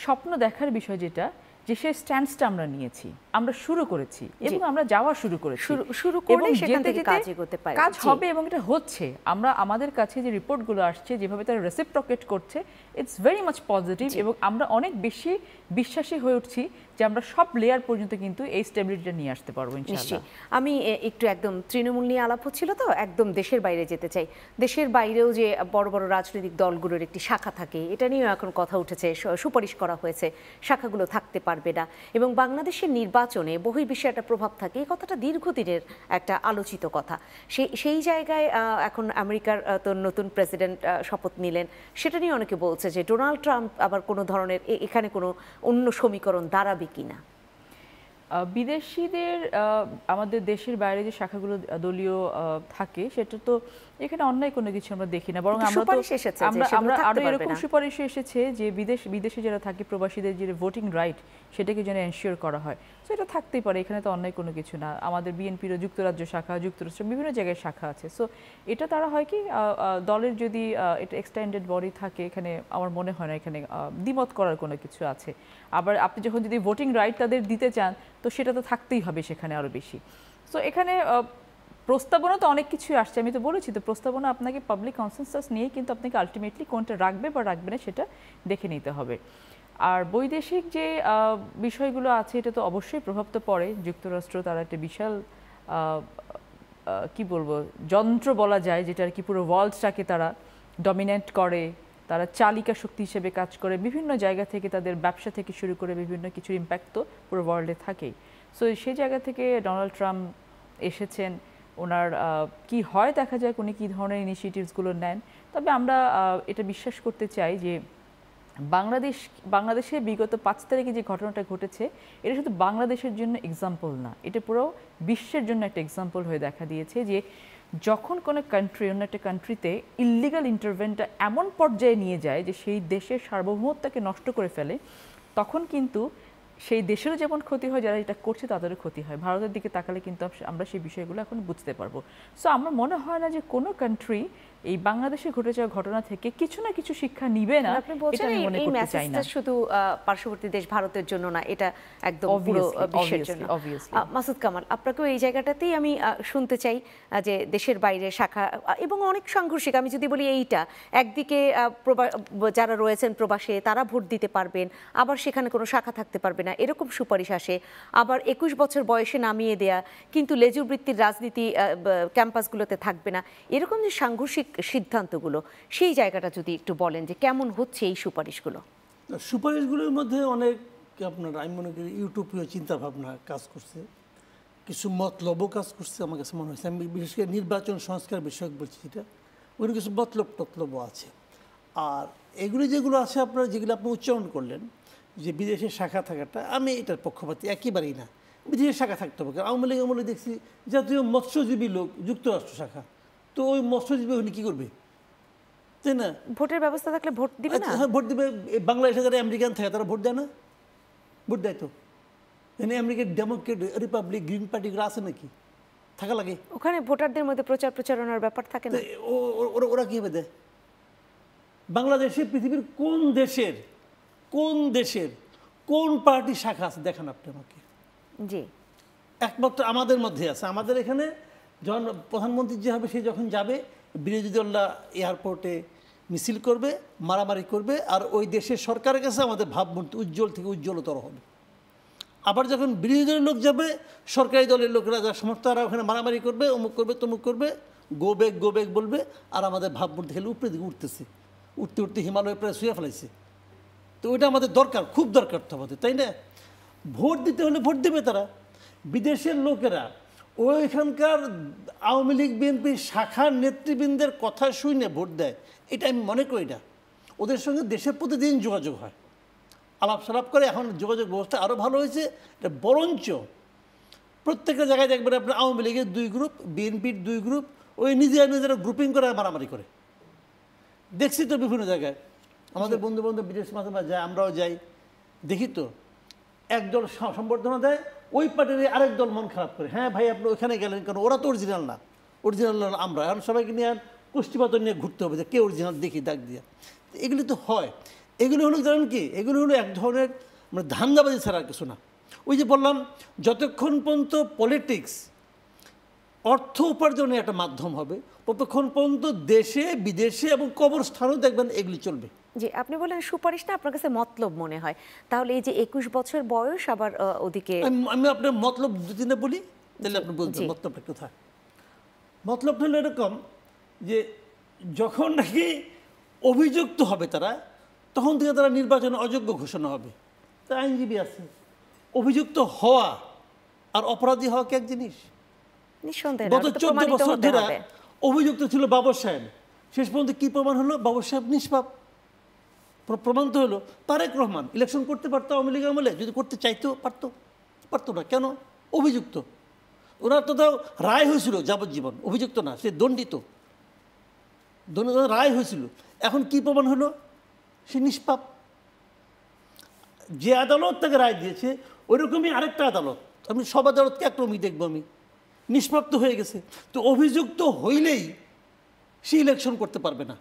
স্বপ্ন দেখার বিষয় যেটা, যে সেই স্ট্যান্ডসটা আমরা নিয়েছি, আমরা শুরু করেছি এবং আমরা যাওয়া শুরু করেছি। শুরু করলে সেখান থেকে কাজ হবে এবং এটা হচ্ছে। আমরা আমাদের কাছে যে রিপোর্টগুলো আসছে, যেভাবে তারা রেসিপ্রোকেট করছে, ইটস ভেরি মাচ পজিটিভ, এবং আমরা অনেক বেশি বিশ্বাসী হয়ে উঠছি যে আমরা সব লেয়ার পর্যন্ত কিন্তু এই স্টেবিলিটিটা নিয়ে আসতে পারবো ইনশাআল্লাহ। আমি একটু একদম তৃণমূল নিয়ে আলাপ হচ্ছিল তো, একদম দেশের বাইরে যেতে চাই। দেশের বাইরেও যে বড় বড় রাজনৈতিক দলগুলোর একটি শাখা থাকে, এটা নিয়েও এখন কথা উঠেছে, সুপারিশ করা হয়েছে শাখাগুলো থাকতে পারবে না, এবং বাংলাদেশের নির্বাচনে বহির্বিশ্বে একটা প্রভাব থাকে। এই কথাটা দীর্ঘদিনের একটা আলোচিত কথা। সেই জায়গায় এখন আমেরিকার তো নতুন প্রেসিডেন্ট শপথ নিলেন, সেটা নিয়ে অনেকে বলছে যে ডোনাল্ড ট্রাম্প আবার কোনো ধরনের এখানে কোনো অন্য সমীকরণ দাঁড়াবে কিনা। বিদেশিদের আমাদের দেশের বাইরে যে শাখাগুলো দলীয় থাকে, সেটা তো এখানে অন্যায় কোনো কিছু আমরা দেখি না, বরং কিন্তু আমরা তো সুপারিশ এসেছে যে আমরা সেগুলো আমরা থাকতে আরো পারবে এরকম না। সুপারিশ এসেছে যে বিদেশে যারা থাকে প্রবাসীদের যে ভোটিং রাইট সেটাকে যেন এনশিওর করা হয়। সো এটা থাকতেই পারে, এখানে তো অন্যায় কোনো কিছু না। আমাদের বিএনপিরও যুক্তরাজ্য শাখা, যুক্তরাষ্ট্র বিভিন্ন জায়গায় শাখা আছে। সো এটা তারা হয় কি দলের যদি এটা এক্সটেন্ডেড বডি থাকে, এখানে আমার মনে হয় না এখানে দ্বিমত করার কোনো কিছু আছে। আবার আপনি যখন যদি ভোটিং রাইট তাদের দিতে চান তো সেটা তো থাকতেই হবে সেখানে আরও বেশি। সো এখানে প্রস্তাবনা তো অনেক কিছুই আসছে, আমি তো বলেছি তো প্রস্তাবনা আপনাকে পাবলিক কনসেনসাস নিয়ে কিন্তু আপনাকে আলটিমেটলি কোনটা রাখবে বা রাখবে না সেটা দেখে নিতে হবে। আর বৈদেশিক যে বিষয়গুলো আছে এটা তো অবশ্যই প্রভাব তো পড়ে। যুক্তরাষ্ট্র তারা একটা বিশাল কি বলবো যন্ত্র বলা যায়, যেটা আর কি পুরো ওয়ার্ল্ডটাকে তারা ডমিনেট করে, তারা চালিকা শক্তি হিসেবে কাজ করে। বিভিন্ন জায়গা থেকে তাদের ব্যবসা থেকে শুরু করে বিভিন্ন কিছুর ইম্প্যাক্ট তো পুরো ওয়ার্ল্ডে থাকেই। সো সেই জায়গা থেকে ডোনাল্ড ট্রাম্প এসেছেন, ওনার কি হয় দেখা যাক উনি কী ধরনের ইনিশিয়েটিভসগুলো নেন। তবে আমরা এটা বিশ্বাস করতে চাই যে বাংলাদেশে বিগত 5 তারিখে যে ঘটনাটা ঘটেছে এটা শুধু বাংলাদেশের জন্য এক্সাম্পল না, এটা পুরো বিশ্বের জন্য একটা এক্সাম্পল হয়ে দেখা দিয়েছে যে যখন কোনো কান্ট্রি অন্য একটা কান্ট্রিতে ইল্লিগাল ইন্টারভেনটা এমন পর্যায়ে নিয়ে যায় যে সেই দেশের সার্বভৌমত্বকে নষ্ট করে ফেলে, তখন কিন্তু সেই দেশেরও যেমন ক্ষতি হয়, যারা এটা করছে তাদেরও ক্ষতি হয়। ভারতের দিকে তাকালে কিন্তু আমরা সেই বিষয়গুলো এখন বুঝতে পারবো। সো আমার মনে হয় না যে কোনো কান্ট্রি এই বাংলাদেশে ঘটে যাওয়া ঘটনা থেকে কিছু না কিছু শিক্ষা নিবে না, আপনি বলছেন এই মেসেজটা শুধু পার্শ্ববর্তী দেশ ভারতের জন্য না, এটা একদম পুরো বিশ্বের জন্য। মাসুদ কামাল, আপনাকেও এই জায়গাটাতেই আমি শুনতে চাই যে দেশের বাইরে শাখা এবং অনেক সাংঘর্ষিক, আমি যদি বলি এইটা একদিকে যারা রয়েছেন প্রবাসে তারা ভোট দিতে পারবেন, আবার সেখানে কোনো শাখা থাকতে পারবে না, এরকম সুপারিশ আসে। আবার 21 বছর বয়সে নামিয়ে দেয়া, কিন্তু লেজুর বৃত্তির রাজনীতি ক্যাম্পাসগুলোতে থাকবে না, এরকম যে সাংঘর্ষিক সিদ্ধান্তগুলো, সেই জায়গাটা যদি একটু বলেন যে কেমন হচ্ছে এই সুপারিশগুলোর মধ্যে অনেক আপনার আমি মনে করি ইউটোপীয় চিন্তাভাবনা কাজ করছে, কিছু মতলবও কাজ করছে। আমার কাছে মনে হয়েছে, আমি বিশেষ করে নির্বাচন সংস্কার বিষয়ক বলছি, যেটা ওইগুলো কিছু মতলবও আছে। আর এগুলি যেগুলো আছে আপনারা যেগুলো আপনি উচ্চারণ করলেন যে বিদেশের শাখা থাকাটা, আমি এটার পক্ষপাতী একেবারেই না। বিদেশের শাখা থাকতে হবে, আওয়ামী লীগ আমলে দেখছি জাতীয় মৎস্যজীবী লোক যুক্তরাষ্ট্র শাখা, তো ওই মৎস্যজীবী হলে কী করবে, তাই না? ভোটের ব্যবস্থা থাকলে ভোট দিবে না? হ্যাঁ, ভোট দিবে। বাংলাদেশে যারা আমেরিকান থাকে তারা ভোট দেয় না? ভোট দেয় তো। এখানে আমেরিকার ডেমোক্রেট, রিপাবলিক, গ্রিন পার্টিগুলো আছে নাকি? থাকা লাগে। ওখানে ভোটারদের মধ্যে প্রচারণার ব্যাপার থাকে না? ওরা কীভাবে দেয়? বাংলাদেশে পৃথিবীর কোন দেশের কোন পার্টি শাখা আছে দেখান আপনি আমাকে। জি, একমাত্র আমাদের মধ্যে আছে। আমাদের এখানে যখন প্রধানমন্ত্রী যে হবে সে যখন যাবে, বিরোধী দলরা এয়ারপোর্টে মিছিল করবে, মারামারি করবে, আর ওই দেশের সরকারের কাছে আমাদের ভাবমূর্তি উজ্জ্বল থেকে উজ্জ্বলতর হবে। আবার যখন বিরোধী দলের লোক যাবে, সরকারি দলের লোকেরা যারা সমর্থ তারা ওখানে মারামারি করবে, অমুক করবে, তমুক করবে, গো ব্যাক বলবে, আর আমাদের ভাবমূর্তি খেলে উপরে দিকে উঠতেছে, উঠতে হিমালয় প্রায় শুয়ে ফেলাইছে। তো ওইটা আমাদের দরকার, খুব দরকার তো আমাদের, তাই না? ভোট দিতে হলে ভোট দেবে তারা। বিদেশের লোকেরা ওইখানকার আওয়ামী লীগ বিএনপির শাখার নেতৃবৃন্দের কথা শুনে ভোট দেয়, এটা আমি মনে করি না। ওদের সঙ্গে দেশের প্রতিদিন যোগাযোগ হয়, আলাপ সালাপ করে। এখন যোগাযোগ ব্যবস্থা আরও ভালো হয়েছে। এটা বরঞ্চ প্রত্যেকটা জায়গায় দেখবেন আপনার আওয়ামী লীগের 2 গ্রুপ, বিএনপির 2 গ্রুপ, ওই নিজেরা গ্রুপিং করে মারামারি করে। দেখছি তো বিভিন্ন জায়গায়, আমাদের বন্ধু বান্ধব বিদেশ মাঝে মাঝে যায়, আমরাও যাই, দেখি তো একদল সম্বর্ধনা দেয়, ওই পার্টির আরেক দল মন খারাপ করে, হ্যাঁ ভাই আপনি ওইখানে গেলেন কেন, ওরা তো অরিজিনাল না, অরিজিনাল আমরা। এখন সবাইকে নিয়ে কুষ্টিপাতন নিয়ে ঘুরতে হবে যে কে অরিজিনাল দেখি ডাক দিয়ে। এগুলি তো হয়। এগুলি হলো জানেন কি, এগুলি হলো এক ধরনের মানে ধান্দাবাজি ছাড়া আর কিছু না। ওই যে বললাম, যতক্ষণ পর্যন্ত পলিটিক্স অর্থ উপার্জনের একটা মাধ্যম হবে, ততক্ষণ পর্যন্ত দেশে বিদেশে এবং কবরস্থানেও দেখবেন এগুলি চলবে। জি, আপনি বলেন সুপারিশ না আপনার কাছে মতলব মনে হয়, তাহলে এই যে 21 বছর বয়স, আবার ওদিকে আমি আপনার মতলব 2-3টা বলি, তাহলে আপনি বলতেন মতলবটা কোথায়। মতলবটা হলো এরকম যে যখন নাকি অভিযুক্ত হবে তারা, তখন থেকে তারা নির্বাচনে অযোগ্য ঘোষণা হবে। তা আইনজীবী আছে, অভিযুক্ত হওয়া আর অপরাধী হওয়া কি এক জিনিস? নিঃসন্দেহে গত 14 বছর ধরে অভিযুক্ত ছিল বাবর সাহেব, শেষ পর্যন্ত কি প্রমাণ হলো? বাবর সাহেব নিষ্পাপ। প্রমাণ তো হলো তারেক রহমান ইলেকশন করতে পারতো আওয়ামী লীগ আমলে, যদি করতে চাইতেও পারতো না। কেন? অভিযুক্ত। ওনার তো তাও রায় হয়েছিল যাবজ্জীবন, অভিযুক্ত না, সে দণ্ডিত। জনগণের রায় হয়েছিল, এখন কি প্রমাণ হলো? সে নিষ্পাপ। যে আদালত তাকে রায় দিয়েছে ওইরকমই আরেকটা আদালত, আমি সব আদালতকে একরকমই দেখবো, আমি নিষ্প্রাপ্ত হয়ে গেছে। তো অভিযুক্ত হইলেই সে ইলেকশন করতে পারবে না।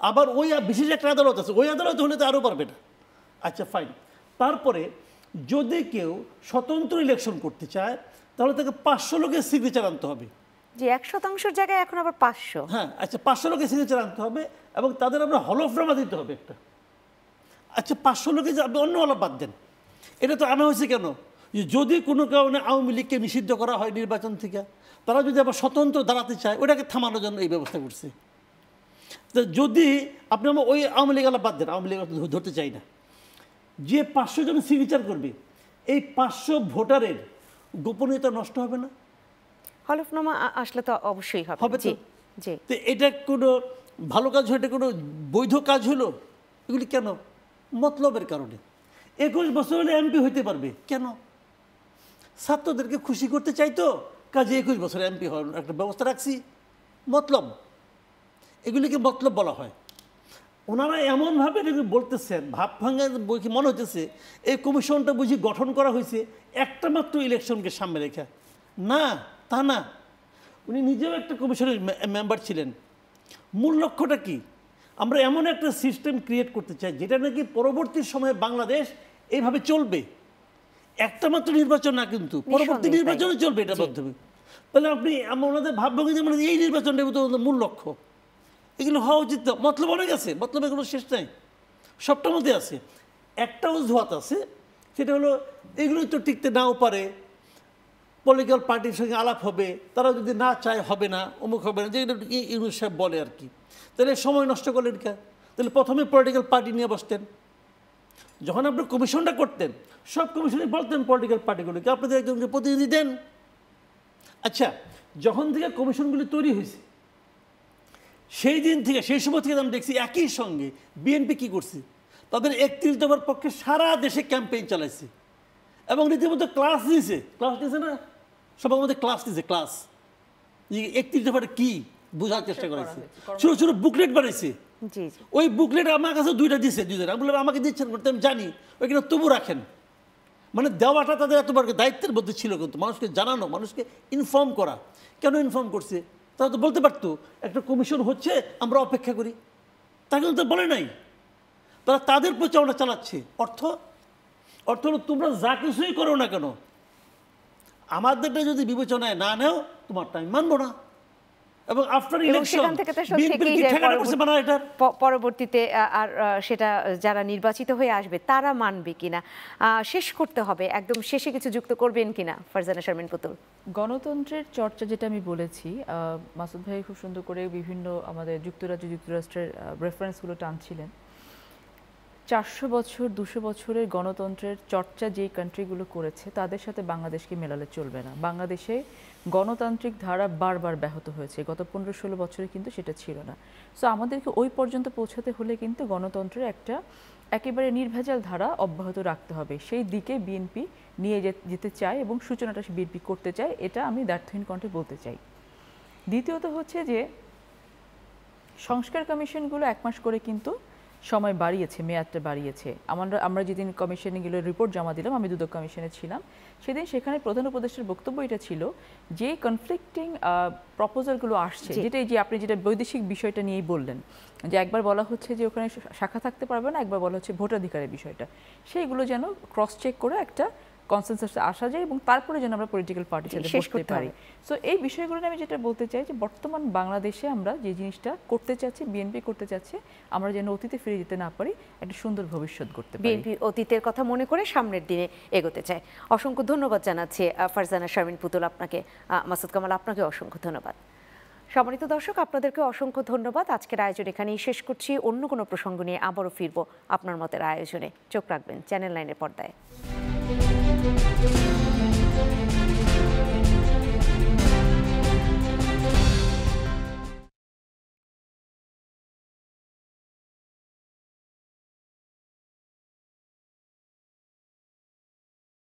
আবার ওই বিশেষ একটা আদালত আছে, ওই আদালত হলে তো আরও পারবে না। আচ্ছা ফাইন। তারপরে যদি কেউ স্বতন্ত্র ইলেকশন করতে চায় তাহলে তাকে 500 লোকের সিগনেচার আনতে হবে। যে 100% জায়গায় এখন আবার 500। হ্যাঁ, আচ্ছা 500 লোকের সিগনেচার আনতে হবে এবং তাদের আমরা হলফনামা দিতে হবে একটা। আচ্ছা 500 লোকে যে আপনি অন্য আলাপ বাদ দেন, এটা তো আনা হয়েছে কেন? যে যদি কোনো কারণে আওয়ামী লীগকে নিষিদ্ধ করা হয় নির্বাচন থেকে, তারা যদি আবার স্বতন্ত্র দাঁড়াতে চায় ওটাকে থামানোর জন্য এই ব্যবস্থা করছে। তো যদি আপনি আমার ওই আওয়ামী লীগ আলাপ বাদ দেন, আওয়ামী লীগ ধরতে চাই না, যে 500 জন সিগনেচার করবে এই 500 ভোটারের গোপনীয়তা নষ্ট হবে না? হলফনামা আসলে তো অবশ্যই হবে। হবে তো। জি। তো এটা কোনো ভালো কাজ হলো, এটা কোনো বৈধ কাজ হলো? এগুলি কেন? মতলবের কারণে। 21 বছর হলে এমপি হইতে পারবে কেন? ছাত্রদেরকে খুশি করতে চাইতো, কাজে 21 বছর এমপি হওয়ার একটা ব্যবস্থা রাখছি। মতলব, এগুলিকে মতলব বলা হয়। ওনারা এমনভাবে এটাকে বলতেছেন, ভাব ভাঙা বইকে মনে হতেছে এই কমিশনটা বুঝি গঠন করা হয়েছে একটা মাত্র ইলেকশনকে সামনে রেখে। না, তা না। উনি নিজেও একটা কমিশনের মেম্বার ছিলেন। মূল লক্ষ্যটা কি? আমরা এমন একটা সিস্টেম ক্রিয়েট করতে চাই যেটা নাকি পরবর্তী সময়ে বাংলাদেশ এইভাবে চলবে। একটা মাত্র নির্বাচন না, কিন্তু পরবর্তী নির্বাচনে চলবে এটার মাধ্যমে। তাহলে আপনি ওনাদের ভাবভঙ্গি যে মানে এই নির্বাচনটা মূল লক্ষ্য, এগুলো হওয়া উচিত। মতলব অনেক আছে, মতলব এগুলো শেষ নাই, সবটার মধ্যে আছে। একটা অজুহাত আছে, সেটা হলো এগুলোই তো টিকতে নাও পারে, পলিটিক্যাল পার্টির সঙ্গে আলাপ হবে, তারা যদি না চায় হবে না, অমুক হবে না, যেগুলো ইউনূস সাহেব বলে আর কি। তাহলে সময় নষ্ট করলেন কে? তাহলে প্রথমে পলিটিক্যাল পার্টি নিয়ে বসতেন। যখন আপনি কমিশনটা করতেন সব কমিশনে বলতেন পলিটিক্যাল পার্টিগুলোকে আপনাদের একজনকে প্রতিনিধি দেন। আচ্ছা, যখন থেকে কমিশনগুলি তৈরি হয়েছে সেই দিন থেকে, সেই সময় থেকে আমি দেখছি একই সঙ্গে বিএনপি কী করছে, তাদের 31 দফার পক্ষে সারা দেশে ক্যাম্পেইন চালাইছে এবং রীতিমতো ক্লাস দিয়েছে না, সবার মধ্যে ক্লাস দিয়েছে। ক্লাস 31 দফাটা কী বোঝার চেষ্টা করেছে, ছোটো ছোটো বুকলেট বানাইছে। ওই বুকলেট আমার কাছে দুইটা দিচ্ছে, দুইজন। আমি বললাম আমাকে দিচ্ছেন করতে, আমি জানি ওইখানে তবু রাখেন। মানে দেওয়াটা তাদের এতবার দায়িত্বের মধ্যে ছিল, কিন্তু মানুষকে জানানো, মানুষকে ইনফর্ম করা। কেন ইনফর্ম করছে? তারা তো বলতে পারতো একটা কমিশন হচ্ছে, আমরা অপেক্ষা করি। তা কিন্তু তো বলে নাই। তারা তাদের প্রচারণা চালাচ্ছে। অর্থ হলো তোমরা যা কিছুই করো না কেন, আমাদেরটা যদি বিবেচনায় না নেও তোমারটা আমি মানবো না। এবং আফটার ইলেকশন পরবর্তীতে আর সেটা যারা নির্বাচিত হয়ে আসবে তারা মানবে কিনা শেষ করতে হবে। একদম শেষে কিছু যুক্ত করবেন কিনা ফারজানা শারমিন পুতুল? গণতন্ত্রের চর্চা যেটা আমি বলেছি, মাসুদ ভাই খুব সুন্দর করে বিভিন্ন আমাদের যুক্তরাষ্ট্রের রেফারেন্সগুলো টানছিলেন। 400 বছর 200 বছরের গণতন্ত্রের চর্চা যেই কান্ট্রিগুলো করেছে তাদের সাথে বাংলাদেশকে মেলালে চলবে না। বাংলাদেশে গণতান্ত্রিক ধারা বারবার ব্যাহত হয়েছে, গত 15-16 বছরে কিন্তু সেটা ছিল না। সো আমাদেরকে ওই পর্যন্ত পৌঁছাতে হলে কিন্তু গণতন্ত্রের একটা একেবারে নির্ভেজাল ধারা অব্যাহত রাখতে হবে। সেই দিকে বিএনপি নিয়ে যেতে চায় এবং সূচনাটা বিএনপি করতে চায়, এটা আমি দ্ব্যর্থহীন কণ্ঠে বলতে চাই। দ্বিতীয়ত হচ্ছে যে সংস্কার কমিশনগুলো 1 মাস করে কিন্তু সময় বাড়িয়েছে, মেয়াদটা বাড়িয়েছে। আমরা যেদিন কমিশনগুলো রিপোর্ট জমা দিলাম, আমি দুদক কমিশনে ছিলাম সেদিন, সেখানে প্রধান উপদেষ্টার বক্তব্য এটা ছিল যে কনফ্লিক্টিং প্রপোজালগুলো আসছে, যেটা এই যে আপনি যেটা বৈদেশিক বিষয়টা নিয়েই বললেন, যে একবার বলা হচ্ছে যে ওখানে শাখা থাকতে পারবে না, একবার বলা হচ্ছে ভোটাধিকারের বিষয়টা, সেইগুলো যেন ক্রস চেক করে একটা কনসেনসাসে আসা যায় এবং তারপরে যেন আমরা পলিটিক্যাল পার্টির সাথে বসতে পারি। সো এই বিষয়গুলো আমি যেটা বলতে চাই যে বর্তমান বাংলাদেশে আমরা যে জিনিসটা করতে চাচ্ছি, বিএনপি করতে চাচ্ছে, আমরা যেন অতীতে ফিরে যেতে না পারি, একটা সুন্দর ভবিষ্যৎ করতে পারি। বিএনপি অতীতের কথা মনে করে সামনের দিনে এগোতে চায়। অসংখ্য ধন্যবাদ জানাচ্ছি ফারজানা শারমিন পুতুল আপনাকে, মাসুদ কামাল আপনাকে অসংখ্য ধন্যবাদ। সম্মানিত দর্শক, আপনাদেরকে অসংখ্য ধন্যবাদ। আজকের আয়োজন এখানেই শেষ করছি। অন্য কোনো প্রসঙ্গ নিয়ে আবারও ফিরবো আপনার মতের আয়োজনে। চোখ রাখবেন চ্যানেল 9-এর পর্দায়।